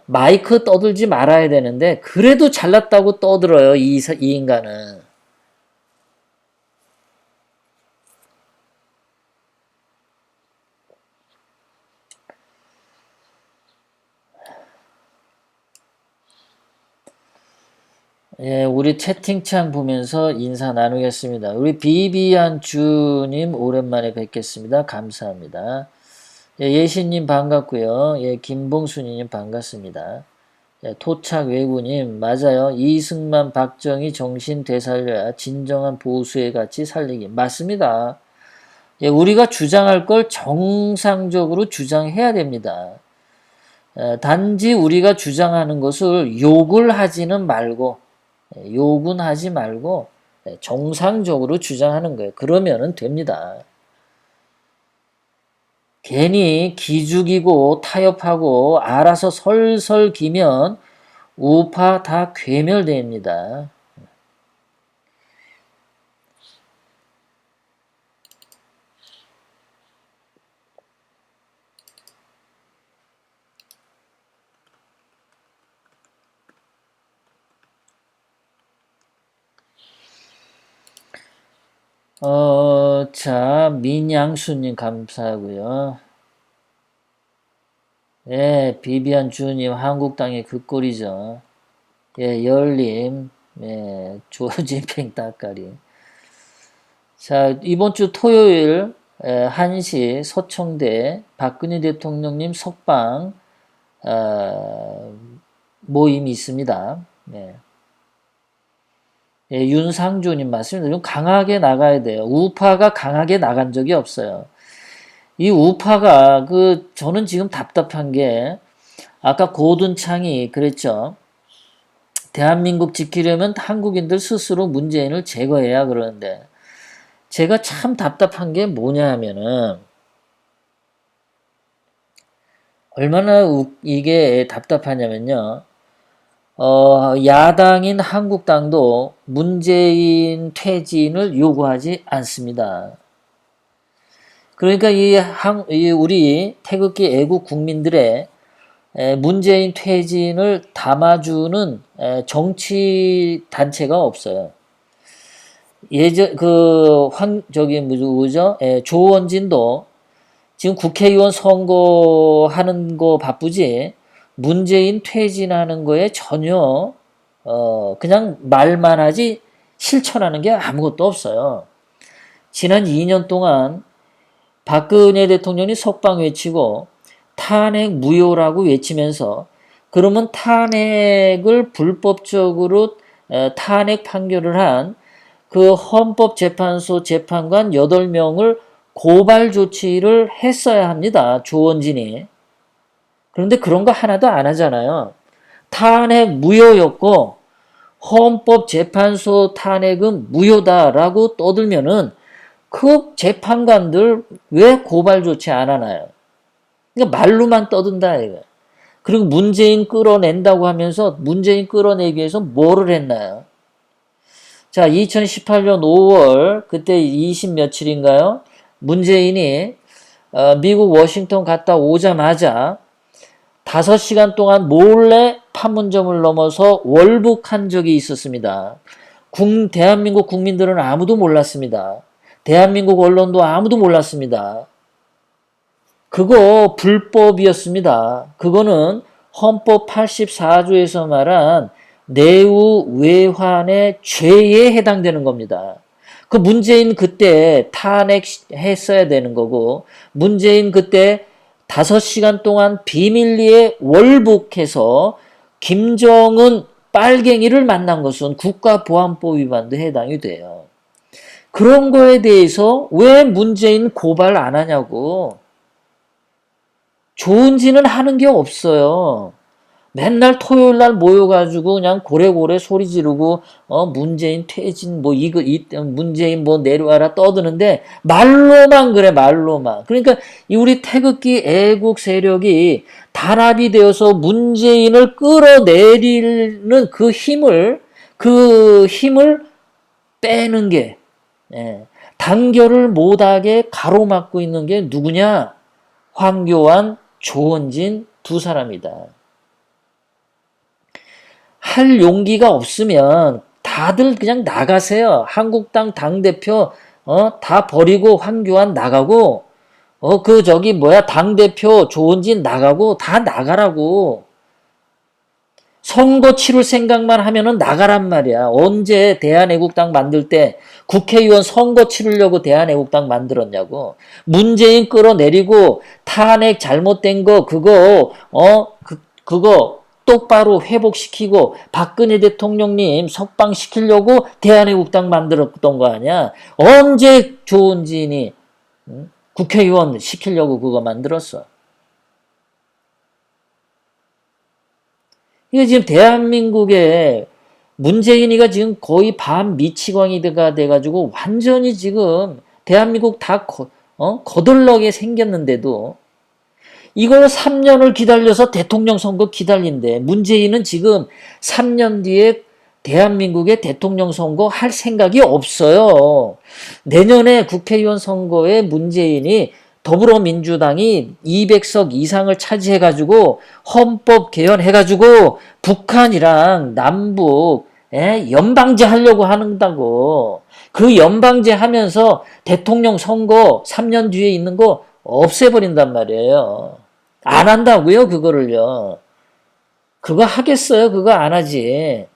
마이크 떠들지 말아야 되는데 그래도 잘났다고 떠들어요. 이 인간은. 예, 우리 채팅창 보면서 인사 나누겠습니다. 우리 비비안 주님 오랜만에 뵙겠습니다. 감사합니다. 예, 예신님 반갑고요. 예, 김봉순님 반갑습니다. 예, 토착 외구님 맞아요. 이승만 박정희 정신 되살려야 진정한 보수의 가치 살리기 맞습니다. 예, 우리가 주장할 걸 정상적으로 주장해야 됩니다. 단지 우리가 주장하는 것을 욕을 하지는 말고 욕은 하지 말고 정상적으로 주장하는 거예요. 그러면은 됩니다. 괜히 기죽이고 타협하고 알아서 설설 기면 우파 다 괴멸됩니다. 자, 민양수님 감사하고요. 예, 비비안 주님 한국당의 그 꼴이죠. 예, 열림, 예, 조진팽 따까리. 자, 이번 주 토요일 1시 서청대 박근혜 대통령님 석방 모임이 있습니다. 네. 예, 윤상조님 맞습니다. 좀 강하게 나가야 돼요. 우파가 강하게 나간 적이 없어요. 이 우파가 저는 지금 답답한 게 아까 고든창이 그랬죠. 대한민국 지키려면 한국인들 스스로 문재인을 제거해야 그러는데 제가 참 답답한 게 뭐냐 하면은 얼마나 이게 답답하냐면요. 야당인 한국당도 문재인 퇴진을 요구하지 않습니다. 그러니까 우리 태극기 애국 국민들의 문재인 퇴진을 담아주는 정치 단체가 없어요. 예전 저기 뭐죠? 조원진도 지금 국회의원 선거하는 거 바쁘지 문재인 퇴진하는 거에 전혀 그냥 말만 하지 실천하는 게 아무것도 없어요. 지난 2년 동안 박근혜 대통령이 석방 외치고 탄핵 무효라고 외치면서 그러면 탄핵을 불법적으로 탄핵 판결을 한 그 헌법재판소 재판관 8명을 고발 조치를 했어야 합니다. 조원진이. 그런데 그런 거 하나도 안 하잖아요. 탄핵 무효였고 헌법재판소 탄핵은 무효다라고 떠들면은 그 재판관들 왜 고발 조치 안 하나요? 그러니까 말로만 떠든다 이거. 그리고 문재인 끌어낸다고 하면서 문재인 끌어내기 위해서 뭐를 했나요? 자, 2018년 5월 그때 20 며칠인가요? 문재인이 미국 워싱턴 갔다 오자마자 5시간 동안 몰래 판문점을 넘어서 월북한 적이 있었습니다. 대한민국 국민들은 아무도 몰랐습니다. 대한민국 언론도 아무도 몰랐습니다. 그거 불법이었습니다. 그거는 헌법 84조에서 말한 내후 외환의 죄에 해당되는 겁니다. 그 문재인 그때 탄핵했어야 되는 거고 문재인 그때 5시간 동안 비밀리에 월북해서 김정은 빨갱이를 만난 것은 국가보안법 위반도 해당이 돼요. 그런 거에 대해서 왜 문재인 고발 안 하냐고. 좋은지는 하는 게 없어요. 맨날 토요일 날 모여가지고 그냥 고래고래 소리 지르고 문재인 퇴진 문재인 뭐 내려와라 떠드는데 말로만 그래 말로만. 그러니까 우리 태극기 애국 세력이 단합이 되어서 문재인을 끌어내리는 그 힘을 빼는 게 단결을 못하게 가로막고 있는 게 누구냐? 황교안, 조원진 두 사람이다. 할 용기가 없으면 다들 그냥 나가세요. 한국당 당대표 다 버리고 황교안 나가고 당대표 조원진 나가고 다 나가라고. 선거 치를 생각만 하면은 나가란 말이야. 언제 대한애국당 만들 때 국회의원 선거 치르려고 대한애국당 만들었냐고. 문재인 끌어내리고 탄핵 잘못된 거 그거 똑바로 회복시키고 박근혜 대통령님 석방시키려고 대한애국당 만들었던 거 아니야. 언제 조원진이 국회의원 시키려고 그거 만들었어. 이게 지금 대한민국에 문재인이가 지금 거의 반미치광이가 돼가지고 완전히 지금 대한민국 다 거덜나게 생겼는데도 이걸 3년을 기다려서 대통령 선거 기다린대. 문재인은 지금 3년 뒤에 대한민국의 대통령 선거 할 생각이 없어요. 내년에 국회의원 선거에 문재인이 더불어민주당이 200석 이상을 차지해가지고 헌법 개헌해가지고 북한이랑 남북 연방제 하려고 한다고. 그 연방제 하면서 대통령 선거 3년 뒤에 있는 거 없애버린단 말이에요. 안 한다고요, 그거를요. 그거 하겠어요? 그거 안 하지.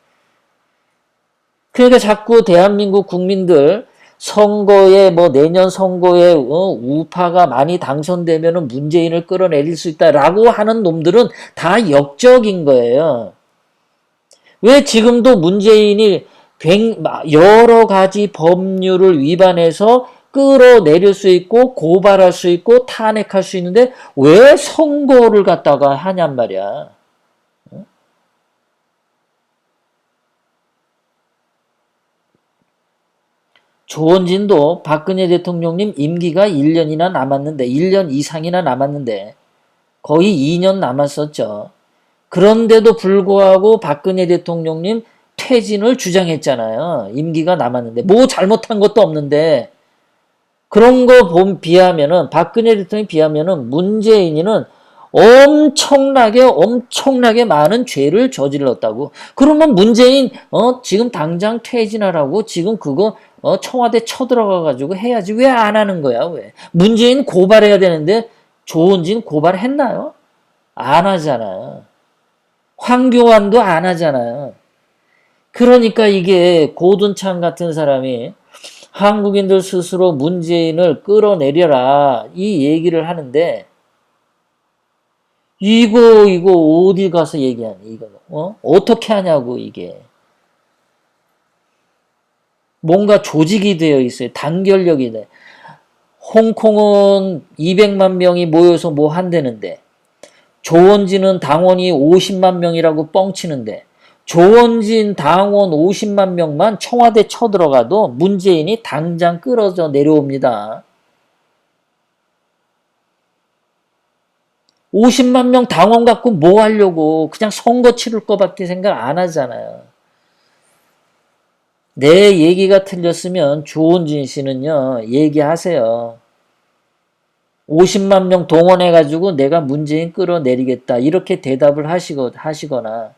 그러니까 자꾸 대한민국 국민들 선거에 내년 선거에 우파가 많이 당선되면은 문재인을 끌어내릴 수 있다라고 하는 놈들은 다 역적인 거예요. 왜 지금도 문재인이 여러 가지 법률을 위반해서 끌어내릴 수 있고 고발할 수 있고 탄핵할 수 있는데 왜 선거를 갖다가 하냔 말이야. 조원진도 박근혜 대통령님 임기가 1년이나 남았는데 1년 이상이나 남았는데 거의 2년 남았었죠. 그런데도 불구하고 박근혜 대통령님 퇴진을 주장했잖아요. 임기가 남았는데 뭐 잘못한 것도 없는데 그런 거 비하면은 박근혜 대통령에 비하면은 문재인이는 엄청나게 많은 죄를 저질렀다고. 그러면 문재인 지금 당장 퇴진하라고 지금 그거 청와대 쳐들어가 가지고 해야지. 왜 안 하는 거야? 왜? 문재인 고발해야 되는데 조원진 고발했나요? 안 하잖아요. 황교안도 안 하잖아요. 그러니까 이게 고든창 같은 사람이 한국인들 스스로 문재인을 끌어내려라 이 얘기를 하는데 이거 어디 가서 얘기하니 이거 어떻게 하냐고 이게 뭔가 조직이 되어 있어요. 단결력이 돼. 홍콩은 200만 명이 모여서 뭐 한다는데 조원진은 당원이 50만 명이라고 뻥치는데 조원진 당원 50만 명만 청와대 쳐들어가도 문재인이 당장 끌어져 내려옵니다. 50만 명 당원 갖고 뭐 하려고 그냥 선거 치를 거밖에 생각 안 하잖아요. 내 얘기가 틀렸으면 조원진 씨는요 얘기하세요. 50만 명 동원해가지고 내가 문재인 끌어내리겠다 이렇게 대답을 하시거나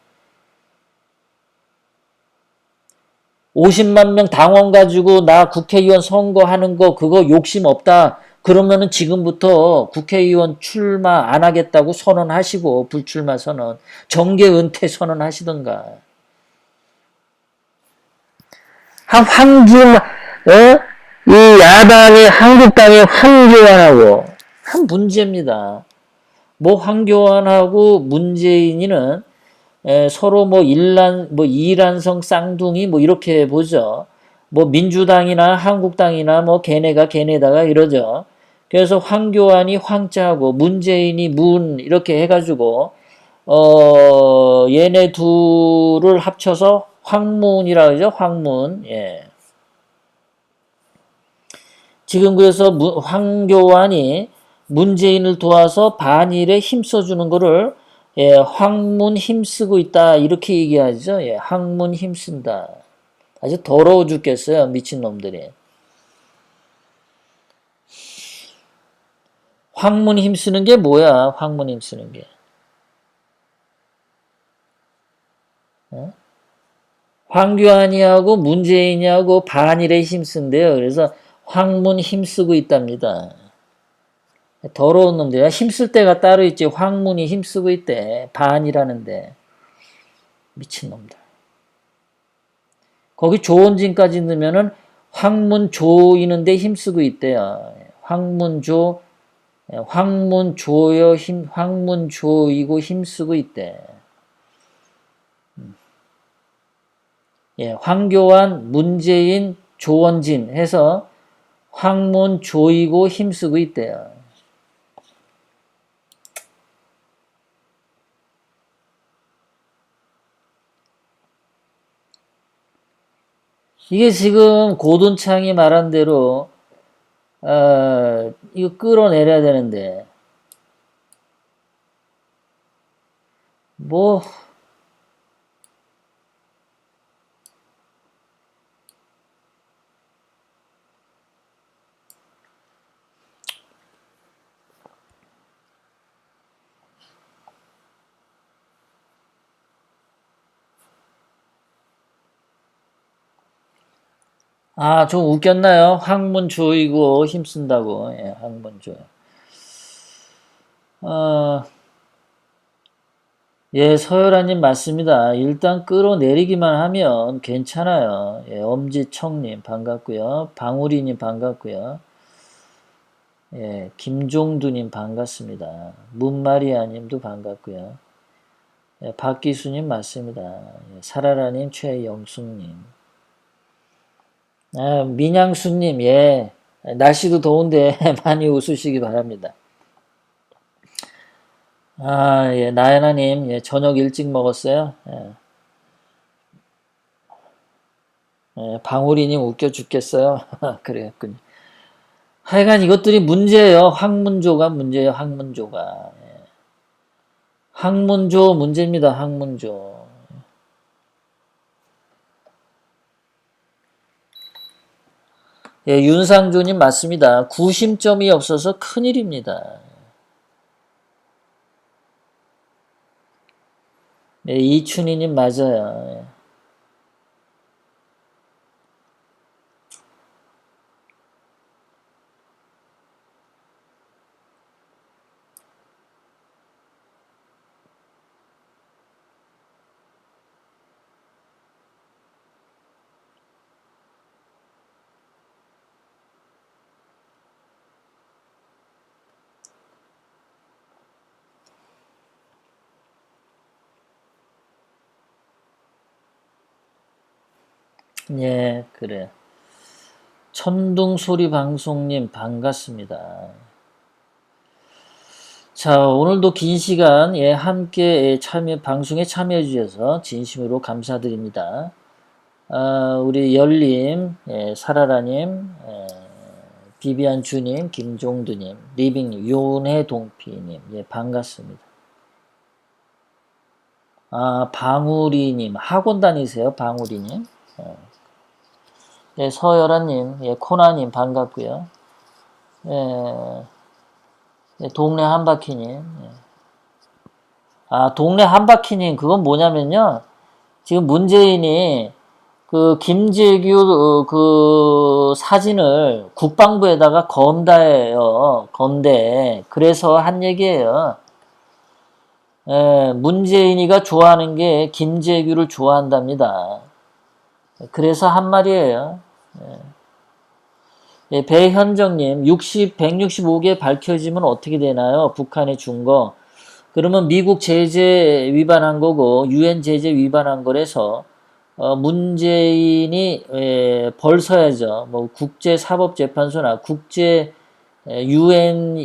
50만 명 당원 가지고 나 국회의원 선거하는 거 그거 욕심 없다. 그러면은 지금부터 국회의원 출마 안 하겠다고 선언하시고 불출마 선언, 정계 은퇴 선언하시던가. 한 황교안, 이 야당의 한국당의 황교안하고 한 문제입니다. 뭐 황교안하고 문재인이는 서로 뭐 이란성 쌍둥이 뭐 이렇게 보죠. 뭐 민주당이나 한국당이나 뭐 걔네가 걔네다가 이러죠. 그래서 황교안이 황자하고 문재인이 문 이렇게 해가지고 얘네 둘을 합쳐서 황문이라 그러죠. 황문. 예. 지금 그래서 황교안이 문재인을 도와서 반일에 힘써주는 거를 황문 힘쓰고 있다 이렇게 얘기하죠. 예, 황문 힘쓴다. 아주 더러워 죽겠어요. 미친놈들이. 황문 힘쓰는 게 뭐야? 황문 힘쓰는 게. 황교안이하고 문재인이하고 반일에 힘쓴대요. 그래서 황문 힘쓰고 있답니다. 더러운 놈들이야. 힘쓸 때가 따로 있지. 황문이 힘쓰고 있대. 반이라는데. 미친놈들. 거기 조원진까지 넣으면은 황문조이는데 힘쓰고 있대요. 황문조, 황문조여 황문조이고 힘쓰고 있대. 예, 황교안, 문재인, 조원진 해서 황문조이고 힘쓰고 있대요. 이게 지금 고든창이 말한 대로 이거 끌어내려야 되는데 뭐 좀 웃겼나요? 황문조이고 힘쓴다고. 예, 황문조. 예, 서열아님 맞습니다. 일단 끌어내리기만 하면 괜찮아요. 예, 엄지청님 반갑고요. 방우리님 반갑고요. 예, 김종두님 반갑습니다. 문마리아님도 반갑고요. 예, 박기수님 맞습니다. 예, 사라라님, 최영숙님. 민양수님, 예, 날씨도 더운데 많이 웃으시기 바랍니다. 예, 나연아님, 예, 저녁 일찍 먹었어요. 예. 예, 방울이님 웃겨 죽겠어요. 그랬군요. 하여간 이것들이 문제예요. 학문조가 문제예요. 학문조가. 예. 학문조 문제입니다. 학문조. 예, 윤상조님 맞습니다. 구심점이 없어서 큰일입니다. 예, 이춘희님 맞아요. 예. 예, 그래. 천둥소리 방송님 반갑습니다. 자, 오늘도 긴 시간 예, 함께 방송에 참여해 주셔서 진심으로 감사드립니다. 우리 열님, 예, 사라라님, 비비안 주님, 김종두님, 리빙님, 윤혜동피님, 예, 반갑습니다. 방우리님, 학원 다니세요, 방우리님? 예, 서열아님, 예, 코나님 반갑고요. 예, 예, 동네 한바퀴님. 예. 동네 한바퀴님, 그건 뭐냐면요. 지금 문재인이 그 김재규 그 사진을 국방부에다가 건다해요. 건대. 그래서 한 얘기예요. 문재인이가 좋아하는 게 김재규를 좋아한답니다. 그래서 한 말이에요. 배현정님, 165개 밝혀지면 어떻게 되나요? 북한에 준 거. 그러면 미국 제재 위반한 거고, 유엔 제재 위반한 거라서, 문재인이, 벌 서야죠. 뭐, 국제사법재판소나 국제, 유엔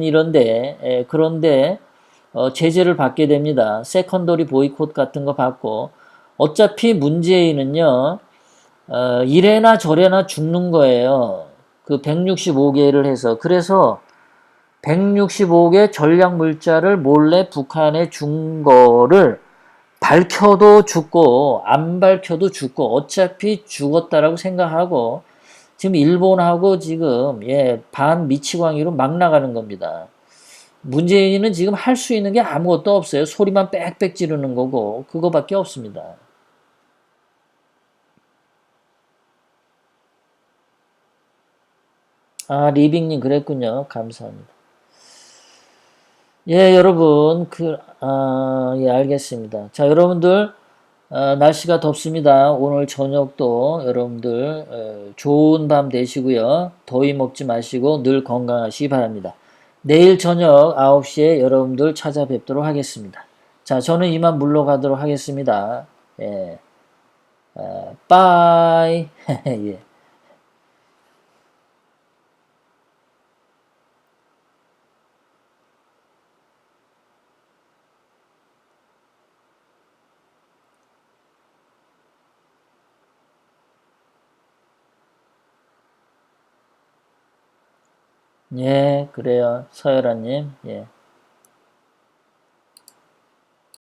이런데, 그런데, 제재를 받게 됩니다. 세컨더리 보이콧 같은 거 받고, 어차피 문재인은요, 이래나 저래나 죽는 거예요. 그 165개를 해서. 그래서 165개 전략 물자를 몰래 북한에 준 거를 밝혀도 죽고 안 밝혀도 죽고 어차피 죽었다라고 생각하고 지금 일본하고 지금 반 미치광이로 막 나가는 겁니다. 문재인은 지금 할 수 있는 게 아무것도 없어요. 소리만 빽빽 지르는 거고 그거밖에 없습니다. 리빙님 그랬군요. 감사합니다. 예, 여러분, 예, 알겠습니다. 자, 여러분들, 날씨가 덥습니다. 오늘 저녁도 여러분들, 좋은 밤 되시고요. 더위 먹지 마시고 늘 건강하시기 바랍니다. 내일 저녁 9시에 여러분들 찾아뵙도록 하겠습니다. 자, 저는 이만 물러가도록 하겠습니다. 예, 빠이. 예. 예, 그래요. 서열아님, 예.